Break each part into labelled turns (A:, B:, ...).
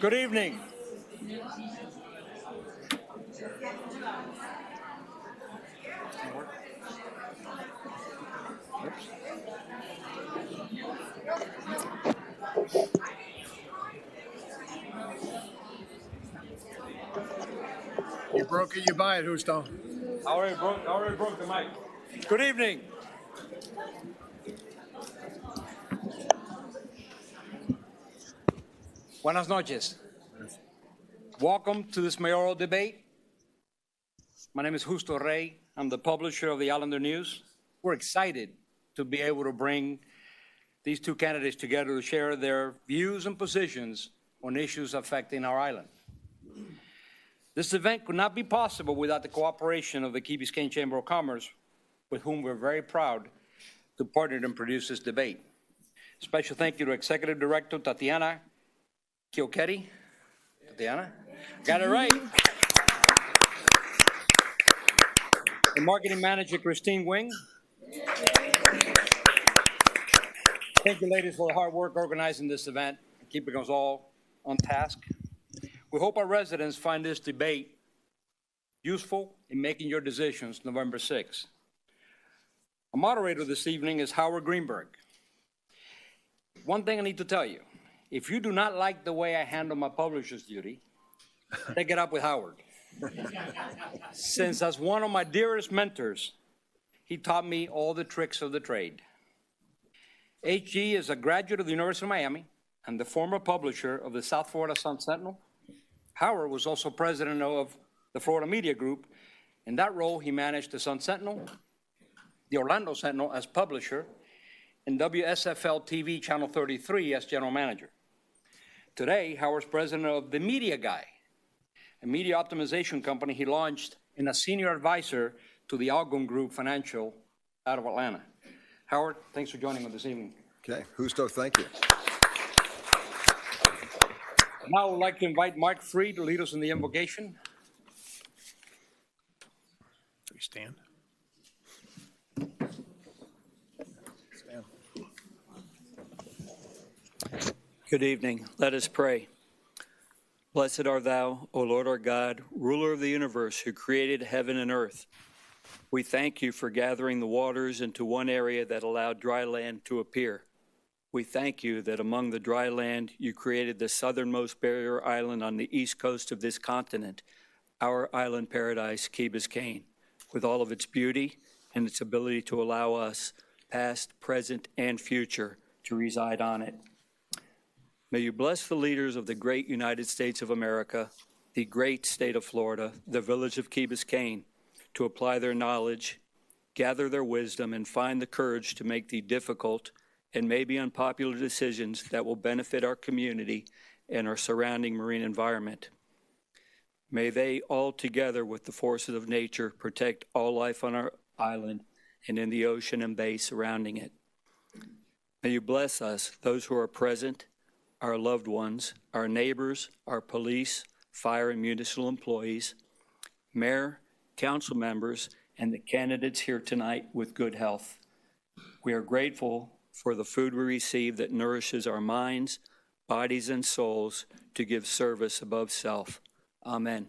A: Good evening.
B: You broke it, you buy it, Justo.
A: I already broke the mic. Good evening. Buenas noches. Welcome to this mayoral debate. My name is Justo Rey. I'm the publisher of the Islander News. We're excited to be able to bring these two candidates together to share their views and positions on issues affecting our island. This event could not be possible without the cooperation of the Key Biscayne Chamber of Commerce, with whom we're very proud to partner and produce this debate. Special thank you to Executive Director Tatiana Kioketti. Tatiana? Got it right. And Marketing Manager Christine Wing. Thank you, ladies, for the hard work organizing this event and keeping us all on task. We hope our residents find this debate useful in making your decisions November 6th. Our moderator this evening is Howard Greenberg. One thing I need to tell you, if you do not like the way I handle my publisher's duty, take it up with Howard. Since as one of my dearest mentors, he taught me all the tricks of the trade. HG is a graduate of the University of Miami and the former publisher of the South Florida Sun-Sentinel. Howard was also president of the Florida Media Group. In that role, he managed the Sun-Sentinel, the Orlando Sentinel as publisher, and WSFL TV Channel 33 as general manager. Today, Howard's president of the Media Guy, a media optimization company he launched and a senior advisor to the Algon Group Financial out of Atlanta. Howard, thanks for joining us this evening.
B: Okay, Justo, thank you.
A: Now I would like to invite Mark Freed to lead us in the invocation.
B: We stand. Stand.
C: Good evening. Let us pray. Blessed art thou, O Lord our God, ruler of the universe, who created heaven and earth. We thank you for gathering the waters into one area that allowed dry land to appear. We thank you that among the dry land you created the southernmost barrier island on the east coast of this continent, our island paradise, Key Biscayne, with all of its beauty and its ability to allow us, past, present, and future, to reside on it. May you bless the leaders of the great United States of America, the great state of Florida, the village of Key Biscayne, to apply their knowledge, gather their wisdom, and find the courage to make the difficult and maybe unpopular decisions that will benefit our community and our surrounding marine environment. May they, all together with the forces of nature, protect all life on our island and in the ocean and bay surrounding it. May you bless us, those who are present, our loved ones, our neighbors, our police, fire, and municipal employees, mayor, council members, and the candidates here tonight with good health. We are grateful for the food we receive that nourishes our minds, bodies, and souls to give service above self. Amen.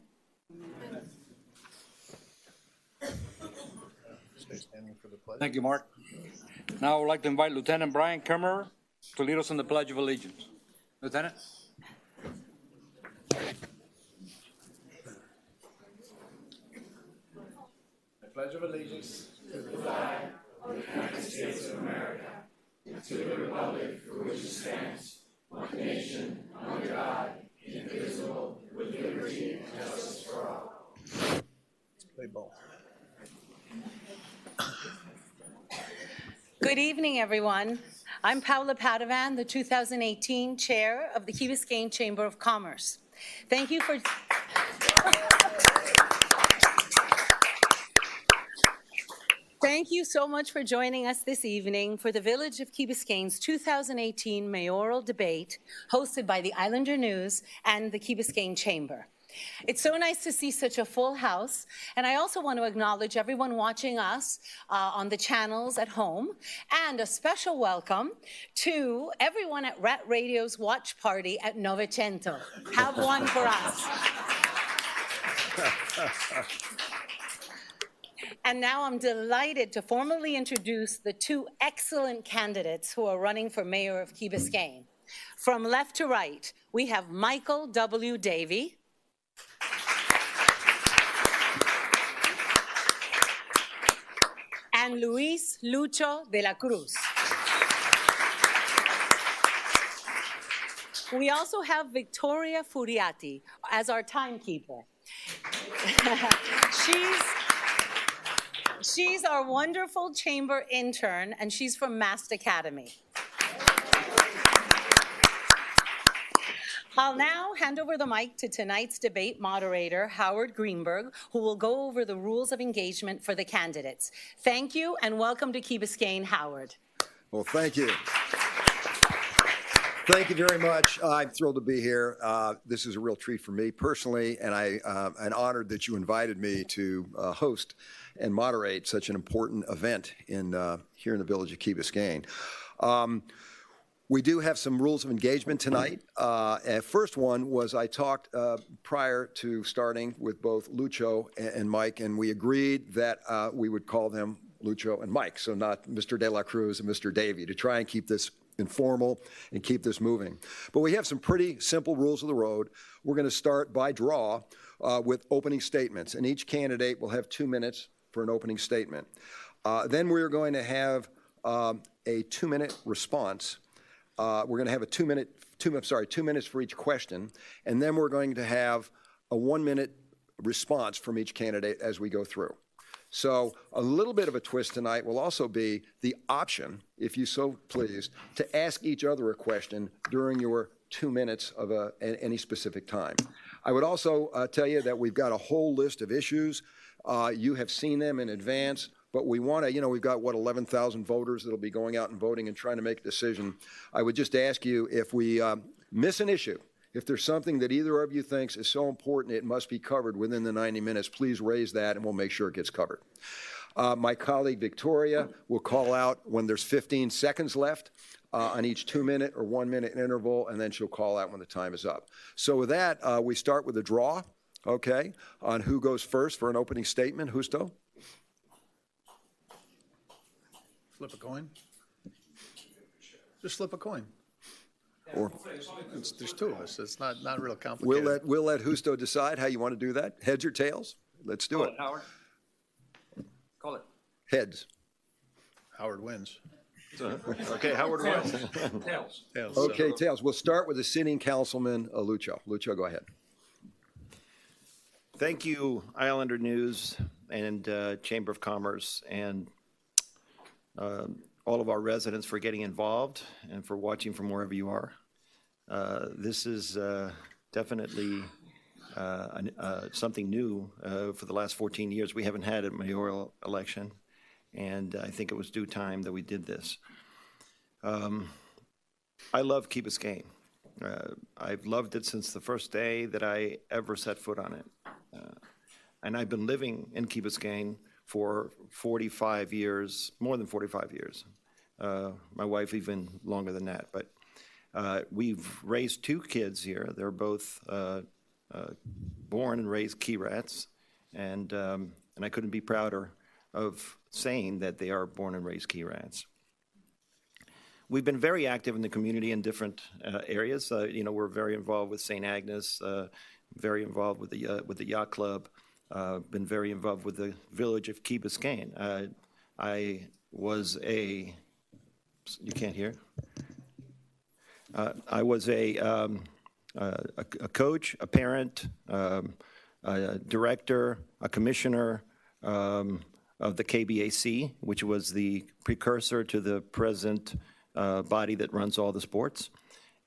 B: Stay standing for the pledge.
A: Thank you, Mark. Now I would like to invite Lieutenant Brian Kimmerer to lead us in the Pledge of Allegiance. Lieutenant.
D: I pledge of allegiance to the flag of the United States of America, and to the republic for which it stands, one nation, under God, indivisible, with liberty and justice for all.
B: Let's play ball.
E: Good evening, everyone. I'm Paula Padovan, the 2018 Chair of the Key Biscayne Chamber of Commerce. Thank you for... Thank you so much for joining us this evening for the Village of Key Biscayne's 2018 mayoral debate hosted by the Islander News and the Key Biscayne Chamber. It's so nice to see such a full house. And I also want to acknowledge everyone watching us on the channels at home. And a special welcome to everyone at Rat Radio's watch party at Novecento. Have one for us. And now I'm delighted to formally introduce the two excellent candidates who are running for mayor of Key Biscayne. From left to right, we have Michael W. Davey. And Luis Lucho de la Cruz. We also have Victoria Furiati as our timekeeper. She's our wonderful chamber intern, and she's from Mast Academy. I'll now hand over the mic to tonight's debate moderator, Howard Greenberg, who will go over the rules of engagement for the candidates. Thank you, and welcome to Key Biscayne, Howard.
F: Well, thank you. Thank you very much. I'm thrilled to be here. This is a real treat for me personally, and I'm honored that you invited me to host and moderate such an important event here in the village of Key Biscayne. We do have some rules of engagement tonight. First one was I talked prior to starting with both Lucho and Mike, and we agreed that we would call them Lucho and Mike, so not Mr. De La Cruz and Mr. Davey, to try and keep this informal and keep this moving. But we have some pretty simple rules of the road. We're going to start by draw with opening statements, and each candidate will have 2 minutes for an opening statement. Then we're going to have a 2-minute response. We're going to have a 2 minutes for each question, and then we're going to have a 1-minute response from each candidate as we go through. So a little bit of a twist tonight will also be the option, if you so please, to ask each other a question during your 2 minutes of any specific time. I would also tell you that we've got a whole list of issues. You have seen them in advance. But we want to, we've got, 11,000 voters that'll be going out and voting and trying to make a decision. I would just ask you, if we miss an issue, if there's something that either of you thinks is so important it must be covered within the 90 minutes, please raise that and we'll make sure it gets covered. My colleague Victoria will call out when there's 15 seconds left on each 2-minute or 1-minute interval, and then she'll call out when the time is up. So with that, we start with a draw, okay, on who goes first for an opening statement. Justo?
B: Flip a coin. Just flip a coin.
F: Or
B: There's two of us. It's not real complicated.
F: we'll let Justo decide how you want to do that. Heads or tails? Let's do it.
A: Howard. Call it.
F: Heads.
B: Howard wins.
G: Okay, Howard wins.
A: Tails.
B: Tails.
F: Okay, tails. We'll start with the sitting councilman, Lucho. Lucho, go ahead.
G: Thank you, Islander News and Chamber of Commerce and all of our residents for getting involved and for watching from wherever you are. This is definitely something new for the last 14 years. We haven't had a mayoral election, and I think it was due time that we did this. I love Key Biscayne. I've loved it since the first day that I ever set foot on it. And I've been living in Key Biscayne for 45 years, more than 45 years. My wife even longer than that. But we've raised 2 kids here. They're both born and raised Key Rats, and I couldn't be prouder of saying that they are born and raised Key Rats. We've been very active in the community in different areas. We're very involved with St. Agnes, very involved with the yacht club. Been very involved with the village of Key Biscayne. I was you can't hear? I was a coach, a parent, a director, a commissioner of the KBAC, which was the precursor to the present body that runs all the sports.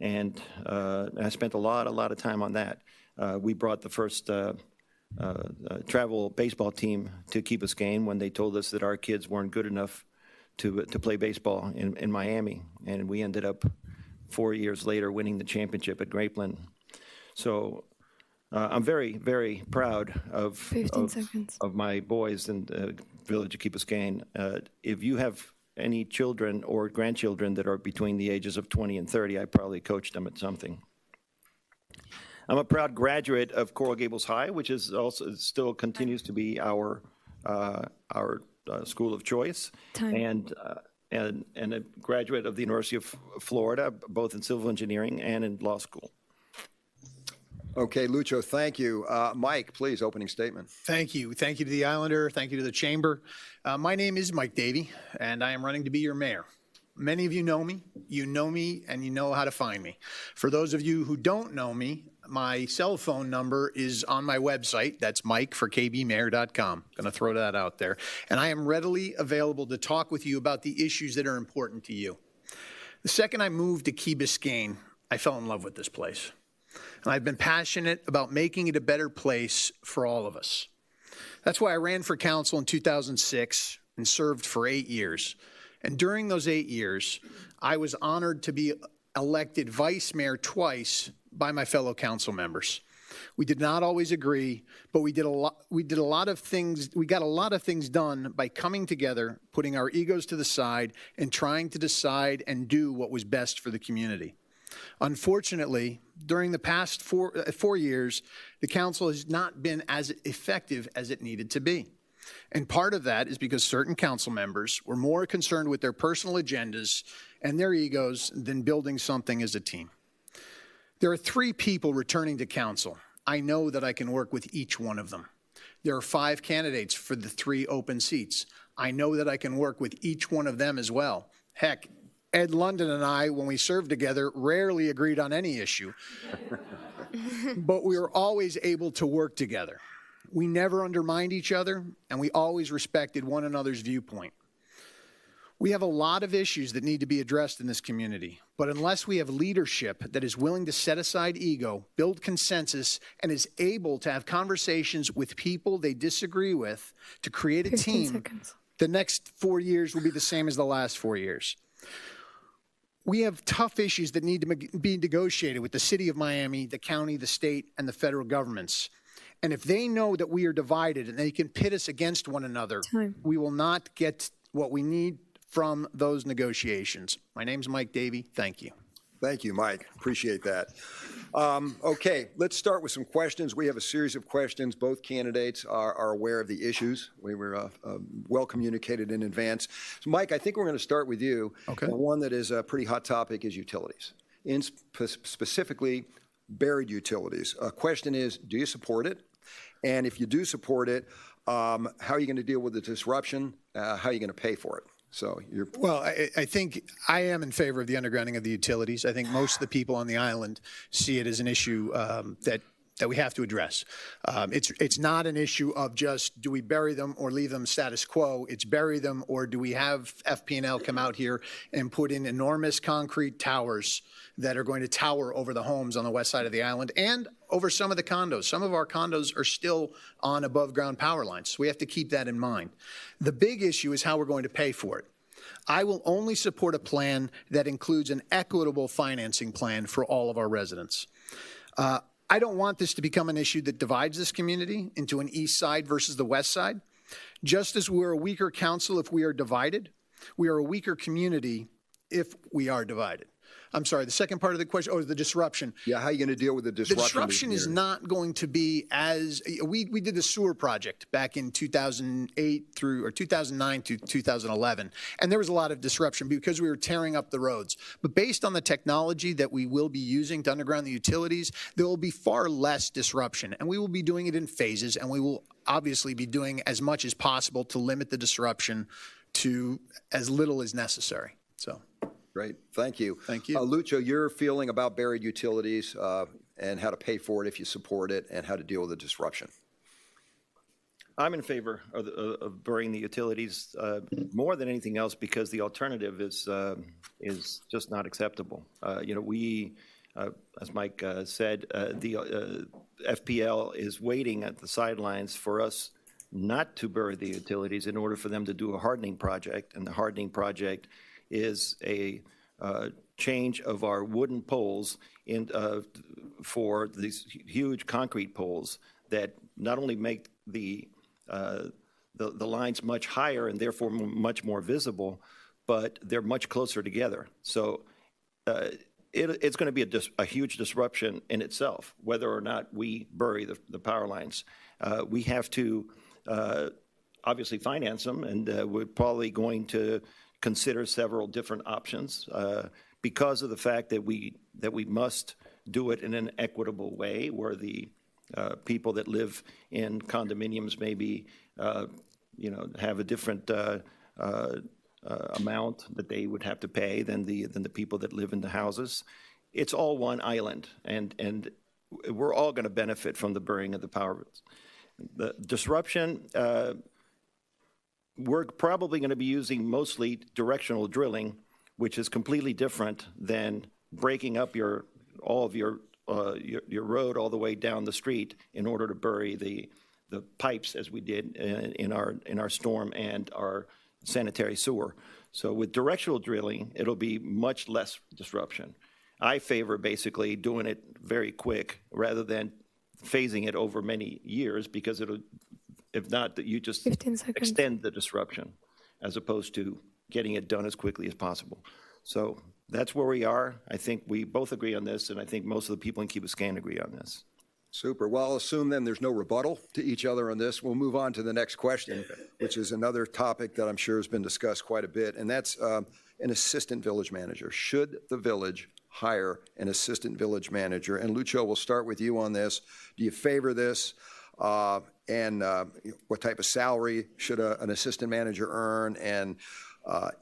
G: And I spent a lot of time on that. We brought the first travel baseball team to Key Biscayne when they told us that our kids weren't good enough to play baseball in Miami. And we ended up 4 years later winning the championship at Grapeland. So I'm very, very proud of
H: 15 seconds.
G: of my boys in the village of Key Biscayne. If you have any children or grandchildren that are between the ages of 20 and 30, I probably coached them at something. I'm a proud graduate of Coral Gables High, which is also still continues to be our school of choice, and a graduate of the University of Florida, both in civil engineering and in law school.
F: Okay, Lucho, thank you. Mike, please, opening statement.
B: Thank you. Thank you to the Islander. Thank you to the Chamber. My name is Mike Davey, and I am running to be your mayor. Many of you know me, and you know how to find me. For those of you who don't know me, my cell phone number is on my website. That's Mike for kbmayor.com. Going to throw that out there. And I am readily available to talk with you about the issues that are important to you. The second I moved to Key Biscayne, I fell in love with this place. And I've been passionate about making it a better place for all of us. That's why I ran for council in 2006 and served for 8 years. And during those 8 years, I was honored to be elected vice mayor twice by my fellow council members. We did not always agree, but we got a lot of things done by coming together, putting our egos to the side, and trying to decide and do what was best for the community. Unfortunately, during the past 4 years, the council has not been as effective as it needed to be. And part of that is because certain council members were more concerned with their personal agendas and their egos than building something as a team. There are 3 people returning to council. I know that I can work with each one of them. There are 5 candidates for the 3 open seats. I know that I can work with each one of them as well. Heck, Ed London and I, when we served together, rarely agreed on any issue. But we were always able to work together. We never undermined each other, and we always respected one another's viewpoint. We have a lot of issues that need to be addressed in this community, but unless we have leadership that is willing to set aside ego, build consensus, and is able to have conversations with people they disagree with to create a team, the next 4 years will be the same as the last 4 years. We have tough issues that need to be negotiated with the city of Miami, the county, the state, and the federal governments. And if they know that we are divided and they can pit us against one another, we will not get what we need from those negotiations. My name's Mike Davey. Thank you.
F: Thank you, Mike. Appreciate that. Okay, let's start with some questions. We have a series of questions. Both candidates are aware of the issues. We were well communicated in advance. So, Mike, I think we're going to start with you. Okay. And one that is a pretty hot topic is utilities, specifically buried utilities. Question is, do you support it? And if you do support it, how are you going to deal with the disruption? How are you going to pay for it? So you're
B: well, I think I am in favor of the undergrounding of the utilities. I think most of the people on the island see it as an issue that we have to address. It's not an issue of just do we bury them or leave them status quo. It's bury them, or do we have FP&L come out here and put in enormous concrete towers that are going to tower over the homes on the west side of the island and over some of the condos. Some of our condos are still on above ground power lines. So we have to keep that in mind. The big issue is how we're going to pay for it. I will only support a plan that includes an equitable financing plan for all of our residents. I don't want this to become an issue that divides this community into an east side versus the west side. Just as we're a weaker council if we are divided, we are a weaker community if we are divided. I'm sorry, the second part of the question, the disruption.
F: Yeah, how are you going to deal with the disruption?
B: The disruption is not going to be as, we did the sewer project back in 2009 to 2011, and there was a lot of disruption because we were tearing up the roads. But based on the technology that we will be using to underground the utilities, there will be far less disruption, and we will be doing it in phases, and we will obviously be doing as much as possible to limit the disruption to as little as necessary. So.
F: Great. Thank you.
B: Thank you.
F: Lucho, your feeling about buried utilities and how to pay for it if you support it and how to deal with the disruption.
G: I'm in favor of burying the utilities more than anything else because the alternative is just not acceptable. We, as Mike said, the FPL is waiting at the sidelines for us not to bury the utilities in order for them to do a hardening project, and the hardening project is a change of our wooden poles for these huge concrete poles that not only make the lines much higher and therefore much more visible, but they're much closer together. So it's going to be a huge disruption in itself, whether or not we bury the power lines. We have to obviously finance them, and we're probably going to consider several different options because of the fact that we must do it in an equitable way, where the people that live in condominiums maybe have a different amount that they would have to pay than the people that live in the houses. It's all one island, and we're all going to benefit from the burying of the power. The disruption, we're probably going to be using mostly directional drilling, which is completely different than breaking up all of your road all the way down the street in order to bury the pipes, as we did in our storm and our sanitary sewer. So with directional drilling, it'll be much less disruption. I favor basically doing it very quick rather than phasing it over many years, because if not, you just extend the disruption as opposed to getting it done as quickly as possible. So that's where we are. I think we both agree on this, and I think most of the people in Key Biscayne agree on this.
F: Super. Well, I'll assume then there's no rebuttal to each other on this. We'll move on to the next question, which is another topic that I'm sure has been discussed quite a bit, and that's an assistant village manager. Should the village hire an assistant village manager? And Lucho, we'll start with you on this. Do you favor this? And what type of salary should an assistant manager earn? And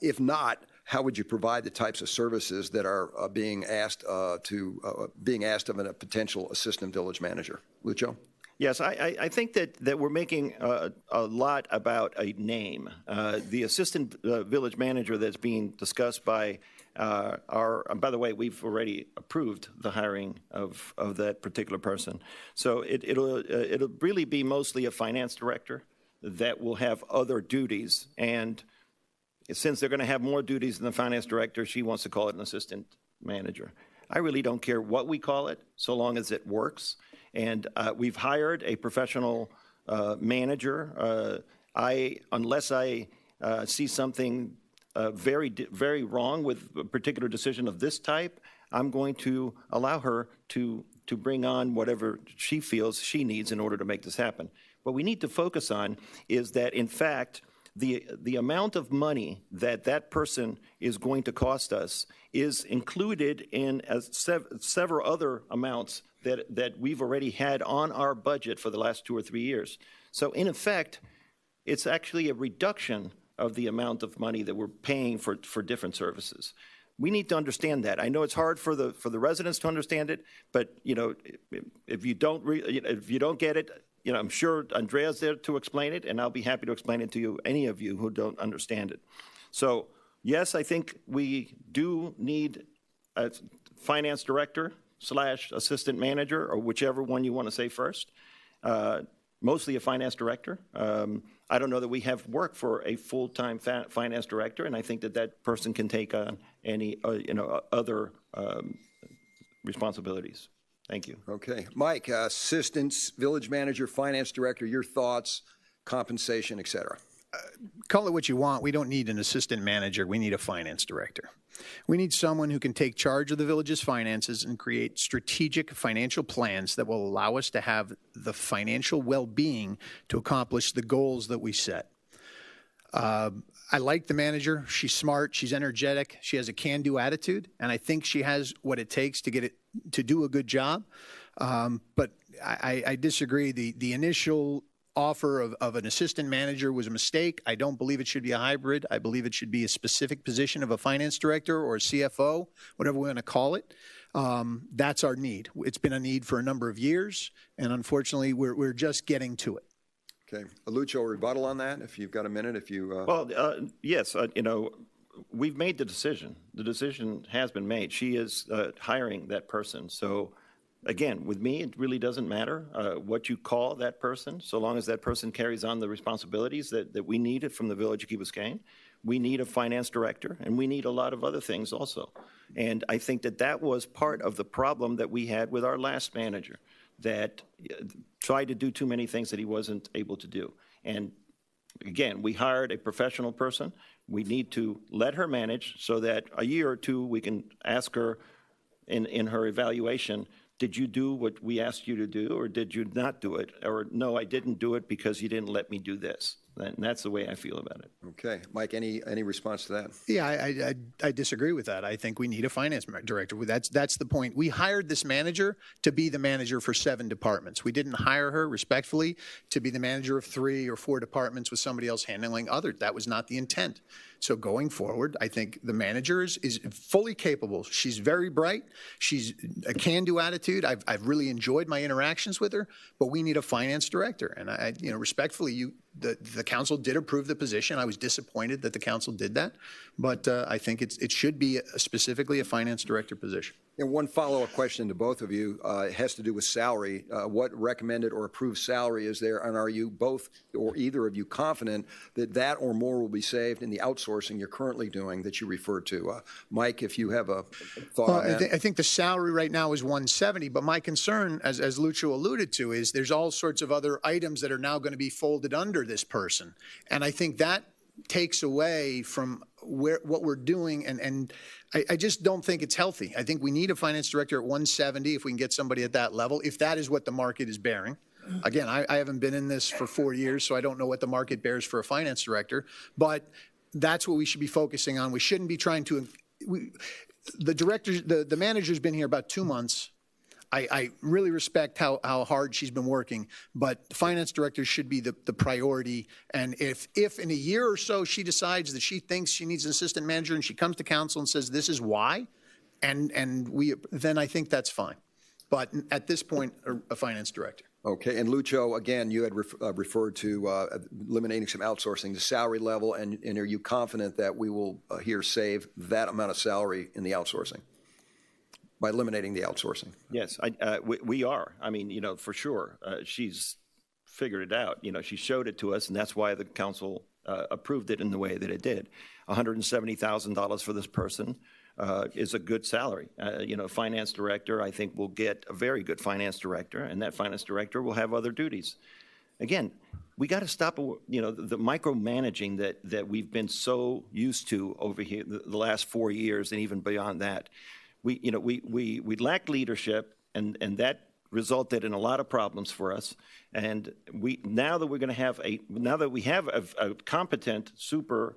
F: if not, how would you provide the types of services that are being asked of a potential assistant village manager? Lucho?
G: Yes, I think that we're making a lot about a name. The assistant village manager that's being discussed by by the way, we've already approved the hiring of that particular person. So it'll really be mostly a finance director that will have other duties. And since they're going to have more duties than the finance director, she wants to call it an assistant manager. I really don't care what we call it, so long as it works. And we've hired a professional manager. Unless I see something very wrong with a particular decision of this type, I'm going to allow her to bring on whatever she feels she needs in order to make this happen. What we need to focus on is that, in fact, the amount of money that person is going to cost us is included in several other amounts that we've already had on our budget for the last 2 or 3 years. So in effect, it's actually a reduction of the amount of money that we're paying for different services. We need to understand that. I know it's hard for the residents to understand it, but if you don't get it, I'm sure Andrea's there to explain it, and I'll be happy to explain it to you, any of you who don't understand it. So yes, I think we do need a finance director / assistant manager, or whichever one you want to say first. Mostly a finance director. I don't know that we have work for a full-time finance director, and I think that person can take on any other responsibilities. Thank you.
F: Okay. Mike, assistant village manager, finance director, your thoughts, compensation, et cetera.
B: Call it what you want. We don't need an assistant manager. We need a finance director. We need someone who can take charge of the village's finances and create strategic financial plans that will allow us to have the financial well-being to accomplish the goals that we set. I like the manager. She's smart. She's energetic. She has a can-do attitude, and I think she has what it takes to do a good job. But I disagree. The initial offer of an assistant manager was a mistake. I don't believe it should be a hybrid. I believe it should be a specific position of a finance director or a CFO, whatever we're going to call it. That's our need. It's been a need for a number of years, and unfortunately, we're just getting to it.
F: Okay. Lucho, rebuttal on that, if you've got a minute.
G: Well, yes, we've made the decision. The decision has been made. She is hiring that person. So, again, with me, it really doesn't matter what you call that person, so long as that person carries on the responsibilities that we needed from the Village of Key Biscayne. we need a finance director, and we need a lot of other things also. And I think that that was part of the problem that we had with our last manager, that tried to do too many things that he wasn't able to do. And again, we hired a professional person. We need to let her manage so that a year or two we can ask her in her evaluation, did you do what we asked you to do, or did you not do it? Or no, I didn't do it because you didn't let me do this. And that's the way I feel about it.
F: Okay. Mike, any response to that?
B: Yeah, I disagree with that. I think we need a finance director. That's the point. We hired this manager to be the manager for 7 departments. We didn't hire her, respectfully, to be the manager of 3 or 4 departments with somebody else handling others. That was not the intent. So going forward, I think the manager is fully capable. She's very bright. She's a can-do attitude. I've really enjoyed my interactions with her, but we need a finance director. And respectfully, the council did approve the position. I was disappointed that the council did that, but I think it should be specifically a finance director position.
F: And one follow-up question to both of you has to do with salary. What recommended or approved salary is there, and are you both or either of you confident that that or more will be saved in the outsourcing you're currently doing that you referred to? Mike, if you have a thought on that.
B: I think the salary right now is $170, but my concern, as Lucio alluded to, is there's all sorts of other items that are now going to be folded under this person, and I think that takes away from what we're doing, and I just don't think it's healthy. I think we need a finance director at 170 if we can get somebody at that level, if that is what the market is bearing. Again, I haven't been in this for 4 years, so I don't know what the market bears for a finance director, but that's what we should be focusing on. We shouldn't be trying to, the manager's been here about 2 months. I really respect how hard she's been working, but the finance director should be the priority. And if in a year or so she decides that she thinks she needs an assistant manager and she comes to council and says this is why, then I think that's fine. But at this point, a finance director.
F: Okay, and Lucio, again, you had referred to eliminating some outsourcing, the salary level, and are you confident that we will here save that amount of salary in the outsourcing by eliminating the outsourcing?
G: Yes, we are. I mean, for sure. She's figured it out. She showed it to us, and that's why the council approved it in the way that it did. $170,000 for this person is a good salary. Finance director, I think, will get a very good finance director, and that finance director will have other duties. Again, we got to stop, the micromanaging that we've been so used to over here the last 4 years and even beyond that. We lack leadership, and that resulted in a lot of problems for us. And now that we have a competent, super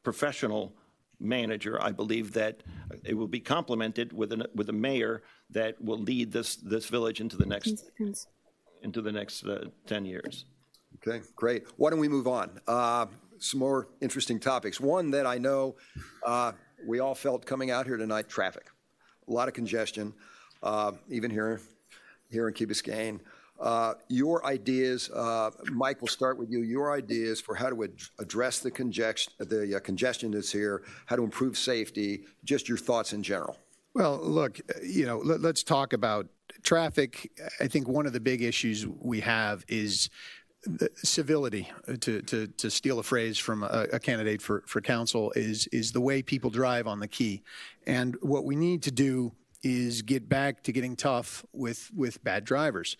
G: professional manager, I believe that it will be complemented with a mayor that will lead this village into the next 10 years.
F: Okay, great. Why don't we move on? Some more interesting topics. One that I know we all felt coming out here tonight: traffic. A lot of congestion, even here in Key Biscayne. Your ideas, Mike, we'll start with you. Your ideas for how to address the congestion that's here, how to improve safety, just your thoughts in general.
B: Well, look, let's talk about traffic. I think one of the big issues we have is civility, to steal a phrase from a candidate for council, is the way people drive on the Key. And what we need to do is get back to getting tough with bad drivers.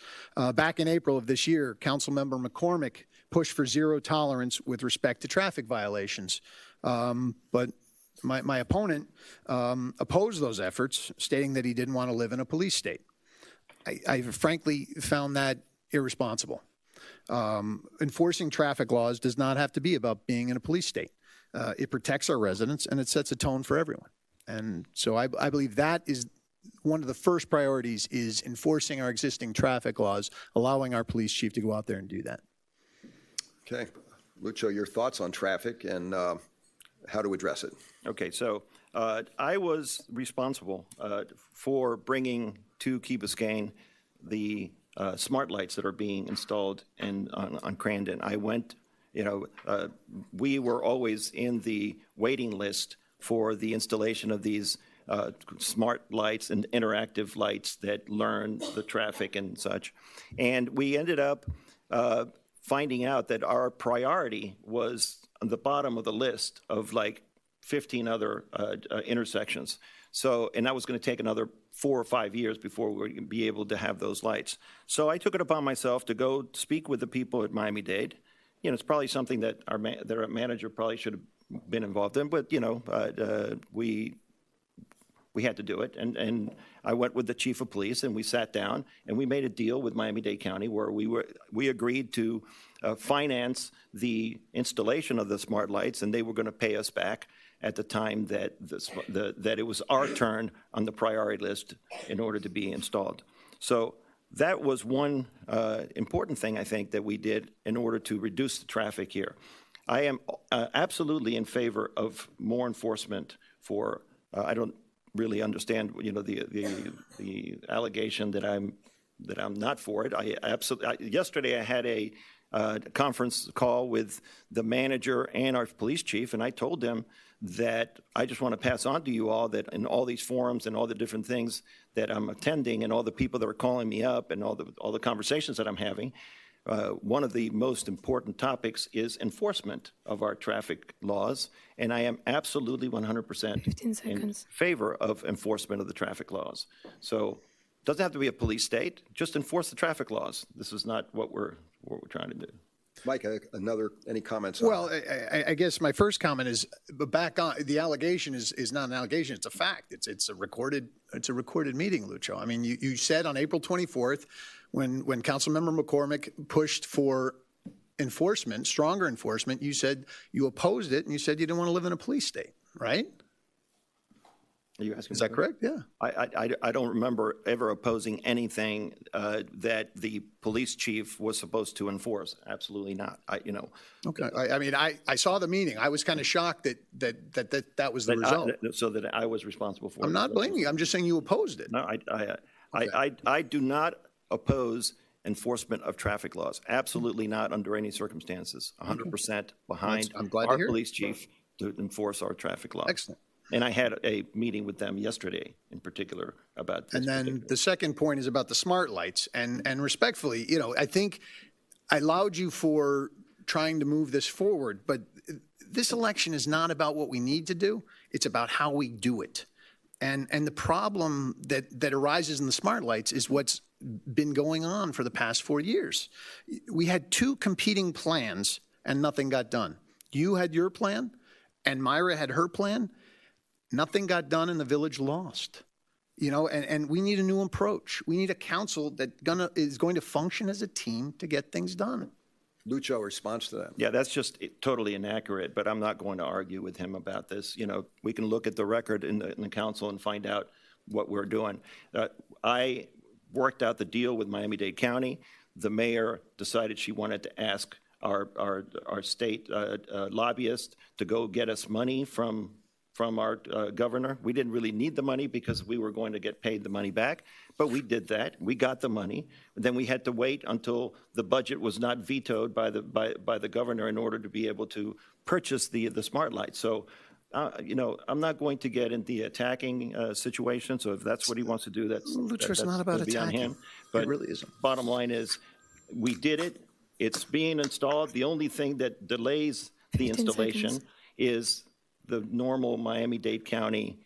B: Back in April of this year, Councilmember McCormick pushed for zero tolerance with respect to traffic violations. But my opponent opposed those efforts, stating that he didn't want to live in a police state. I frankly found that irresponsible. Enforcing traffic laws does not have to be about being in a police state. It protects our residents, and it sets a tone for everyone. And so I believe that is one of the first priorities, is enforcing our existing traffic laws, allowing our police chief to go out there and do that.
F: Okay. Lucio, your thoughts on traffic and how to address it.
G: Okay, so I was responsible for bringing to Key Biscayne the smart lights that are being installed on Crandon. I went, we were always in the waiting list for the installation of these smart lights and interactive lights that learn the traffic and such. And we ended up finding out that our priority was on the bottom of the list of like 15 other intersections. So, and that was going to take another 4 or 5 years before we were going to be able to have those lights. So I took it upon myself to go speak with the people at Miami-Dade. You know, it's probably something that our manager probably should have been involved in, but, you know, we had to do it. And I went with the chief of police, and we sat down, and we made a deal with Miami-Dade County where we agreed to finance the installation of the smart lights, and they were going to pay us back at the time that that it was our turn on the priority list in order to be installed. So that was one important thing, I think, that we did in order to reduce the traffic here. I am absolutely in favor of more enforcement for, I don't really understand, you know, the allegation that I'm not for it. Yesterday I had a conference call with the manager and our police chief, and I told them that I just want to pass on to you all that in all these forums and all the different things that I'm attending and all the people that are calling me up and all the conversations that I'm having, one of the most important topics is enforcement of our traffic laws, and I am absolutely 100% in favor of enforcement of the traffic laws. So it doesn't have to be a police state, just enforce the traffic laws. This is not what we're trying to do.
F: Mike, any comments?
B: Well, I guess my first comment is back on the allegation is not an allegation; it's a fact. It's a recorded meeting, Lucho. I mean, you said on April 24th, when Councilmember McCormick pushed for enforcement, stronger enforcement, you said you opposed it, and you said you didn't want to live in a police state, right?
G: Are you asking?
B: Is that correct? Yeah.
G: I don't remember ever opposing anything that the police chief was supposed to enforce. Absolutely not.
B: Okay. I mean, I saw the meeting. I was kind of shocked that was the result.
G: So that I was responsible for it.
B: I'm not blaming you. I'm just saying you opposed it.
G: No, I do not oppose enforcement of traffic laws. Absolutely not under any circumstances. 100% behind our police chief to enforce our traffic laws.
B: Excellent.
G: And I had a meeting with them yesterday in particular about this.
B: And then the second point is about the smart lights. And respectfully, you know, I think I allowed you for trying to move this forward, but this election is not about what we need to do. It's about how we do it. And the problem that arises in the smart lights is what's been going on for the past 4 years. We had two competing plans and nothing got done. You had your plan and Myra had her plan. Nothing got done and the village lost. You know, and we need a new approach. We need a council that is going to function as a team to get things done.
F: Lucho, response to that?
G: Yeah, that's just totally inaccurate, but I'm not going to argue with him about this. You know, we can look at the record in the council and find out what we're doing. I worked out the deal with Miami-Dade County. The mayor decided she wanted to ask our state lobbyist to go get us money from our governor. We didn't really need the money because we were going to get paid the money back, but we did that. We got the money. Then we had to wait until the budget was not vetoed by the governor in order to be able to purchase the smart lights. So, you know, I'm not going to get in the attacking situation. So if that's what he wants to do, that's
B: not about attacking.
G: Him. But
B: it really isn't.
G: Bottom line is, we did it. It's being installed. The only thing that delays the installation is the normal Miami-Dade County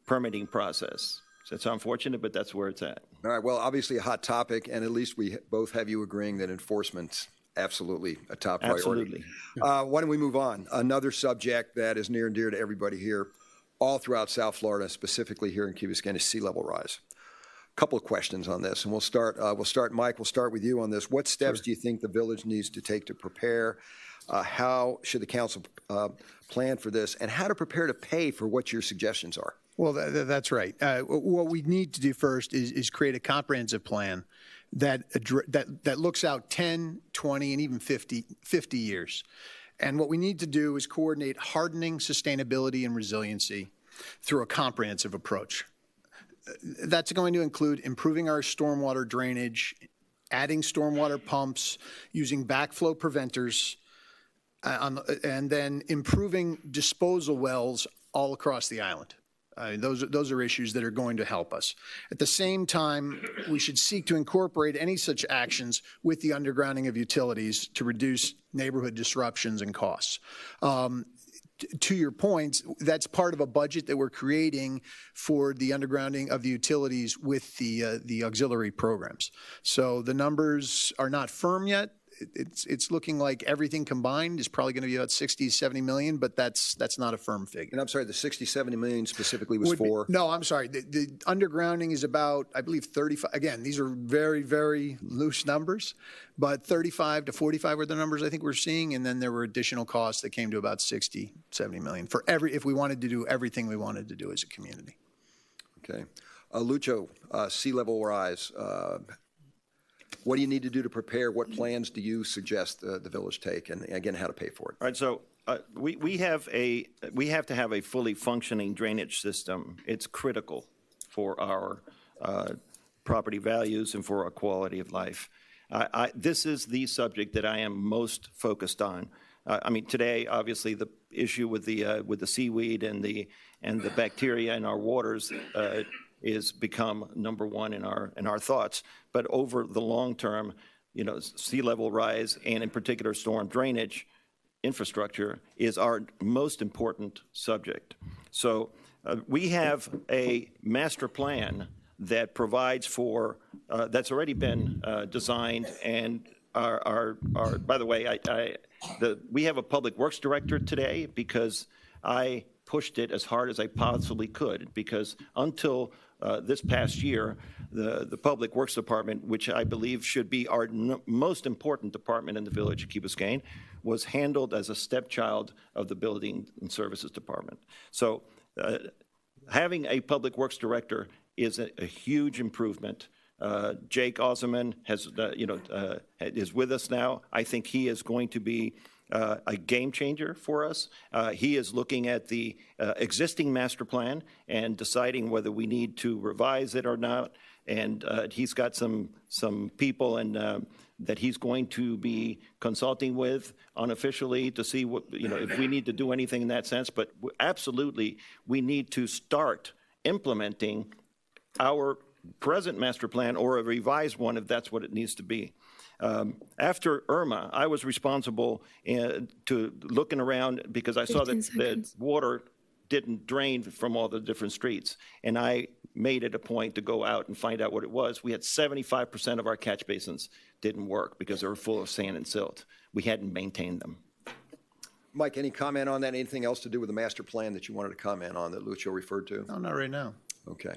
G: permitting process. So it's unfortunate, but that's where it's at.
F: All right. Well, obviously a hot topic, and at least we both have you agreeing that enforcement's absolutely a top priority.
G: Absolutely.
F: Why don't we move on? Another subject that is near and dear to everybody here, all throughout South Florida, specifically here in Key Biscayne, is sea level rise. A couple of questions on this, and we'll start. Mike, we'll start with you on this. What steps do you think the village needs to take to prepare? How should the council plan for this, and how to prepare to pay for what your suggestions are?
B: Well, that's right. What we need to do first is create a comprehensive plan that looks out 10, 20, and even 50 years. And what we need to do is coordinate hardening, sustainability, and resiliency through a comprehensive approach. That's going to include improving our stormwater drainage, adding stormwater pumps, using backflow preventers, and then improving disposal wells all across the island. Those are issues that are going to help us. At the same time, we should seek to incorporate any such actions with the undergrounding of utilities to reduce neighborhood disruptions and costs. To your point, that's part of a budget that we're creating for the undergrounding of the utilities with the auxiliary programs. So the numbers are not firm yet. It's looking like everything combined is probably going to be about 60, 70 million, but that's not a firm figure.
F: And I'm sorry, the 60, 70 million specifically was for?
B: No, I'm sorry. The undergrounding is about, I believe, 35. Again, these are very, very loose numbers, but 35 to 45 were the numbers I think we're seeing. And then there were additional costs that came to about 60, 70 million for if we wanted to do everything we wanted to do as a community.
F: Okay. Lucho, sea level rise. What do you need to do to prepare? What plans do you suggest the village take, and again, how to pay for it?
G: All right, so we have to have a fully functioning drainage system. It's critical for our property values and for our quality of life. This is the subject that I am most focused on. I mean, today, obviously, the issue with the seaweed and the bacteria in our waters is become number one in our thoughts. But over the long term, sea level rise and in particular storm drainage infrastructure is our most important subject. So we have a master plan that provides for that's already been designed, and by the way, we have a public works director today because I pushed it as hard as I possibly could, because until this past year, the Public Works Department, which I believe should be our most important department in the Village of Key Biscayne, was handled as a stepchild of the Building and Services Department. So having a Public Works Director is a huge improvement. Jake Oserman is with us now. I think he is going to be a game changer for us. He is looking at the existing master plan and deciding whether we need to revise it or not. And he's got some people that he's going to be consulting with unofficially to see what, if we need to do anything in that sense. But absolutely, we need to start implementing our present master plan or a revised one if that's what it needs to be. After Irma, I was responsible to looking around because I saw that water didn't drain from all the different streets. And I made it a point to go out and find out what it was. We had 75% of our catch basins didn't work because they were full of sand and silt. We hadn't maintained them.
F: Mike, any comment on that? Anything else to do with the master plan that you wanted to comment on that Lucio referred to?
B: No, not right now.
F: Okay,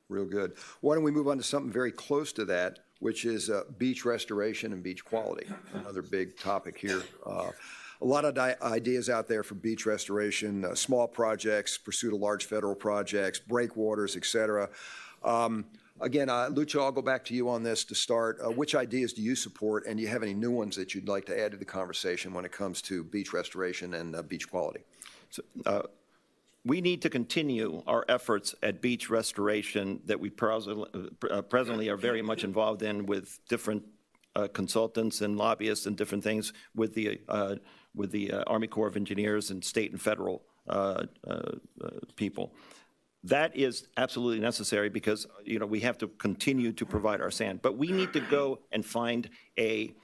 F: real good. Why don't we move on to something very close to that, which is beach restoration and beach quality, another big topic here. A lot of ideas out there for beach restoration, small projects, pursuit of large federal projects, breakwaters, et cetera. Again, Lucio, I'll go back to you on this to start. Which ideas do you support, and do you have any new ones that you'd like to add to the conversation when it comes to beach restoration and beach quality?
G: So, we need to continue our efforts at beach restoration that we presently are very much involved in with different consultants and lobbyists and different things with the Army Corps of Engineers and state and federal people. That is absolutely necessary because we have to continue to provide our sand, but we need to go and find a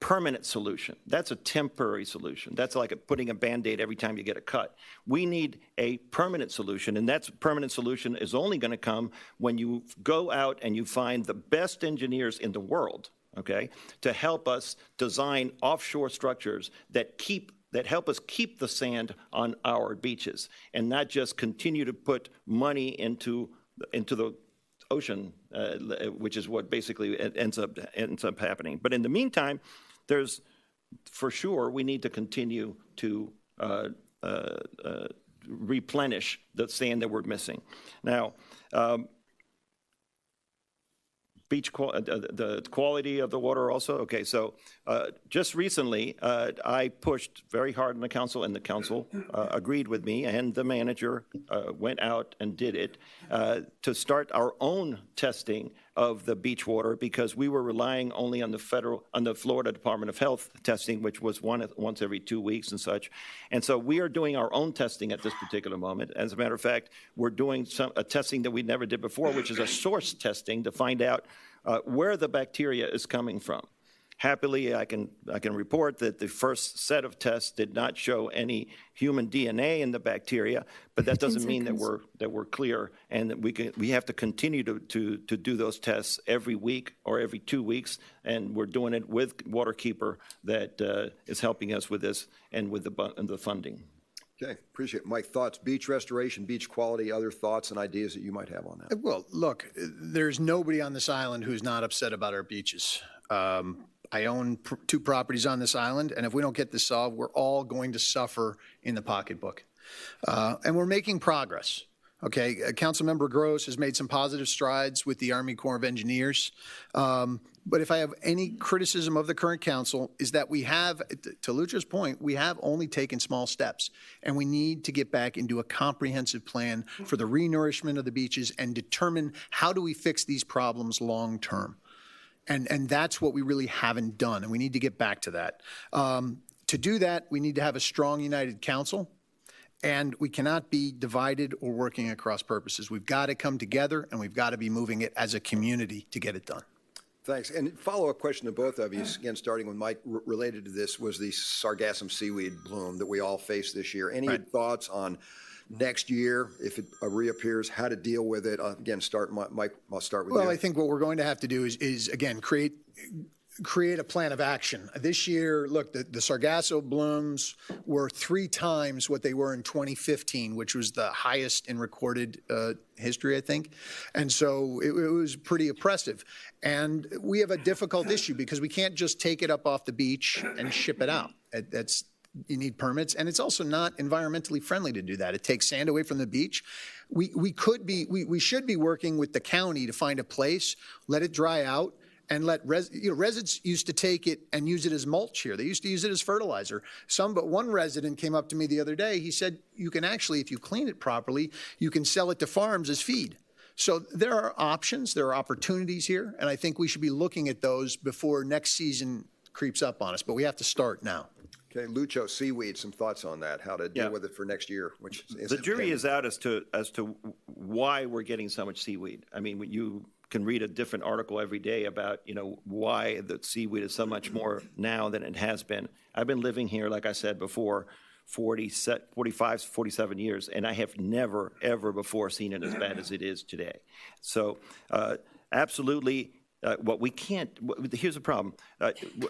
G: permanent solution. That's a temporary solution. That's like putting a Band-Aid every time you get a cut. We need a permanent solution, and that permanent solution is only going to come when you go out and you find the best engineers in the world, okay, to help us design offshore structures that help us keep the sand on our beaches and not just continue to put money into the ocean, which is what basically ends up happening. But in the meantime, for sure, we need to continue to replenish the sand that we're missing. Now, the quality of the water also. Okay, so just recently, I pushed very hard on the council, and the council agreed with me, and the manager went out and did it to start our own testing of the beach water because we were relying only on the Florida Department of Health testing, which was once every 2 weeks and such. And so we are doing our own testing at this particular moment. As a matter of fact, we're doing a testing that we never did before, which is a source testing to find out where the bacteria is coming from. Happily, I can report that the first set of tests did not show any human DNA in the bacteria, but that doesn't mean that we're clear, and that we have to continue to do those tests every week or every 2 weeks, and we're doing it with Waterkeeper that is helping us with this and with the funding.
F: Okay, appreciate it. Mike, thoughts, beach restoration, beach quality, other thoughts and ideas that you might have on that?
B: Well, look, there's nobody on this island who's not upset about our beaches. I own 2 properties on this island, and if we don't get this solved, we're all going to suffer in the pocketbook. And we're making progress. Okay, Councilmember Gross has made some positive strides with the Army Corps of Engineers. But if I have any criticism of the current council is that we have, to Lucha's point, we have only taken small steps, and we need to get back into a comprehensive plan for the renourishment of the beaches and determine how do we fix these problems long term. And that's what we really haven't done, and we need to get back to that. To do that, we need to have a strong, united council, and we cannot be divided or working across purposes. We've got to come together, and we've got to be moving it as a community to get it done.
F: Thanks. And follow-up question to both of you, again, starting with Mike, related to this, was the sargassum seaweed bloom that we all faced this year. Any thoughts on next year, if it reappears, how to deal with it? Again, Mike, I'll start with you.
B: Well, I think what we're going to have to do is again, create a plan of action. This year, look, the sargasso blooms were 3 times what they were in 2015, which was the highest in recorded history, I think. And so it was pretty oppressive. And we have a difficult issue because we can't just take it up off the beach and ship it out. You need permits, and it's also not environmentally friendly to do that. It takes sand away from the beach. We should be working with the county to find a place, let it dry out, and let residents used to take it and use it as mulch here. They used to use it as fertilizer. But one resident came up to me the other day. He said, you can actually, if you clean it properly, you can sell it to farms as feed. So there are options, there are opportunities here, and I think we should be looking at those before next season creeps up on us. But we have to start now.
F: Okay, Lucho, seaweed, some thoughts on that, how to deal with it for next year, which is
G: the jury is out as to why we're getting so much seaweed. I mean, you can read a different article every day about, why the seaweed is so much more now than it has been. I've been living here, like I said before, 45, 47 years, and I have never, ever before seen it as bad as it is today. So absolutely. Here's the problem.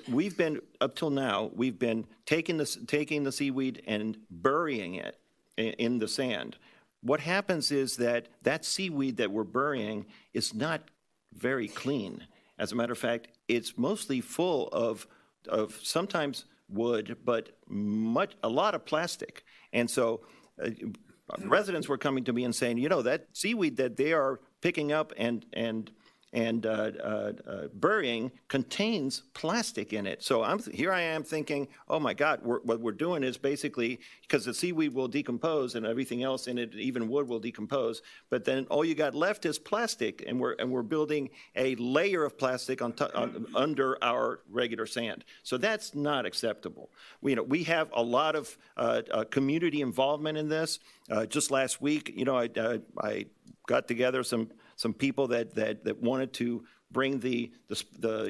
G: We've been, up till now, we've been taking the seaweed and burying it in the sand. What happens is that seaweed that we're burying is not very clean. As a matter of fact, it's mostly full of sometimes wood, but a lot of plastic. And so residents were coming to me and saying, that seaweed that they are picking up and burying contains plastic in it. So here I am thinking, oh my God, what we're doing is basically, because the seaweed will decompose and everything else in it, even wood will decompose, but then all you got left is plastic, and we're building a layer of plastic under our regular sand. So that's not acceptable. We have a lot of community involvement in this. Just last week, I got together some people that wanted to bring the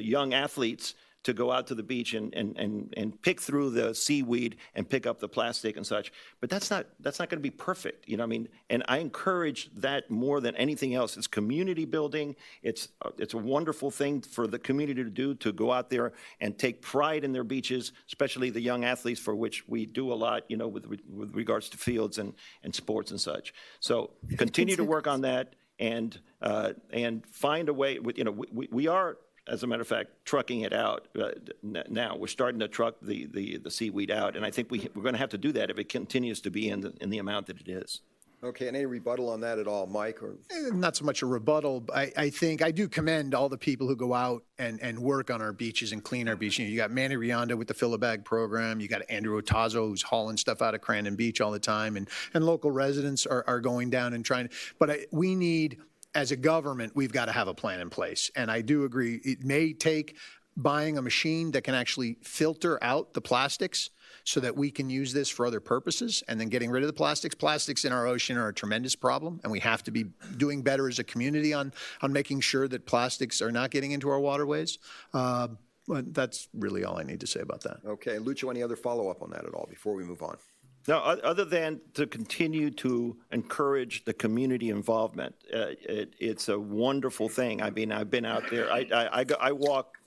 G: young athletes to go out to the beach and pick through the seaweed and pick up the plastic and such. But that's not going to be perfect, And I encourage that more than anything else. It's community building. It's a wonderful thing for the community to do, to go out there and take pride in their beaches, especially the young athletes, for which we do a lot, with regards to fields and sports and such. So continue to work on that. And find a way. We are, as a matter of fact, trucking it out now. We're starting to truck the seaweed out, and I think we're going to have to do that if it continues to be in the amount that it is.
F: Okay, and any rebuttal on that at all, Mike? Or
B: not so much a rebuttal. I think I do commend all the people who go out and work on our beaches and clean our beaches. You got Manny Rionda with the Fill-A-Bag program. You got Andrew Otazo, who's hauling stuff out of Crandon Beach all the time, and local residents are going down and trying. But we need as a government, we've got to have a plan in place. And I do agree, it may take buying a machine that can actually filter out the plastics so that we can use this for other purposes, and then getting rid of the plastics. Plastics in our ocean are a tremendous problem, and we have to be doing better as a community on making sure that plastics are not getting into our waterways. But that's really all I need to say about that.
F: Okay. Lucio, any other follow-up on that at all before we move on?
G: No, other than to continue to encourage the community involvement, it's a wonderful thing. I mean, I've been out there. I walk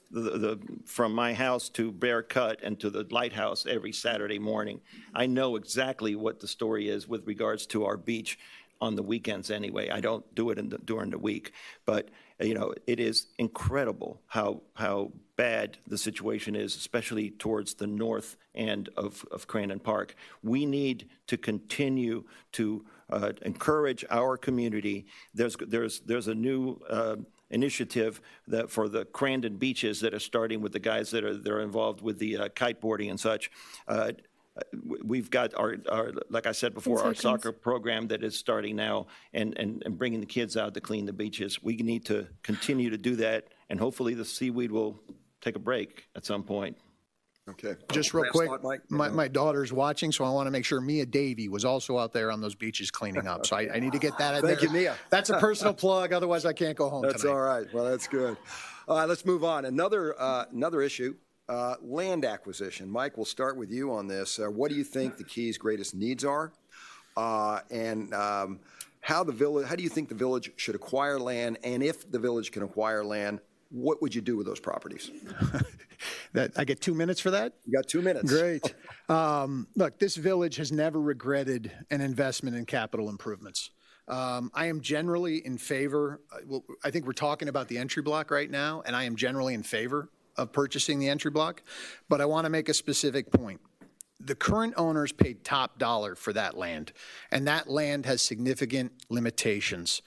G: from my house to Bear Cut and to the lighthouse every Saturday morning. I know exactly what the story is with regards to our beach on the weekends anyway. I don't do it during the week, but you know, it is incredible how bad the situation is, especially towards the north end of Crandon Park. We need to continue to encourage our community. There's a new initiative for the Crandon beaches that are starting with the guys that are involved with the kiteboarding and such. We've got our, like I said before, our soccer program that is starting now and bringing the kids out to clean the beaches. We need to continue to do that, and hopefully the seaweed will take a break at some point.
F: Okay.
B: Just real
F: Last
B: quick,
F: thought, Mike?
B: my daughter's watching, so I want to make sure Mia Davey was also out there on those beaches cleaning up. So I need to get that out there.
F: Thank you, Mia.
B: That's a personal plug. Otherwise, I can't go home
F: That's
B: tonight.
F: all right. Well, that's good. All right, let's move on. Another issue, land acquisition. Mike, we'll start with you on this. What do you think the Key's greatest needs are? How do you think the village should acquire land? And if the village can acquire land, what would you do with those properties?
B: I get 2 minutes for that?
F: You got 2 minutes.
B: Great. Look, this village has never regretted an investment in capital improvements. I am generally in favor. I think we're talking about the entry block right now, and I am generally in favor of purchasing the entry block. But I want to make a specific point. The current owners paid top dollar for that land, and that land has significant limitations,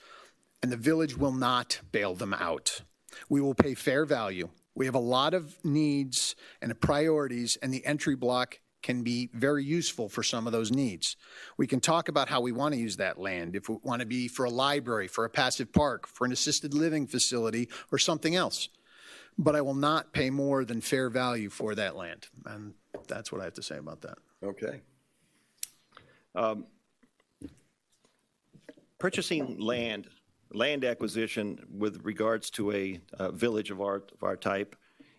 B: and the village will not bail them out. We will pay fair value. We have a lot of needs and priorities, and the entry block can be very useful for some of those needs. We can talk about how we want to use that land, if we want to be for a library, for a passive park, for an assisted living facility, or something else. But I will not pay more than fair value for that land. And that's what I have to say about that.
F: Okay.
G: Purchasing land acquisition with regards to a village of our type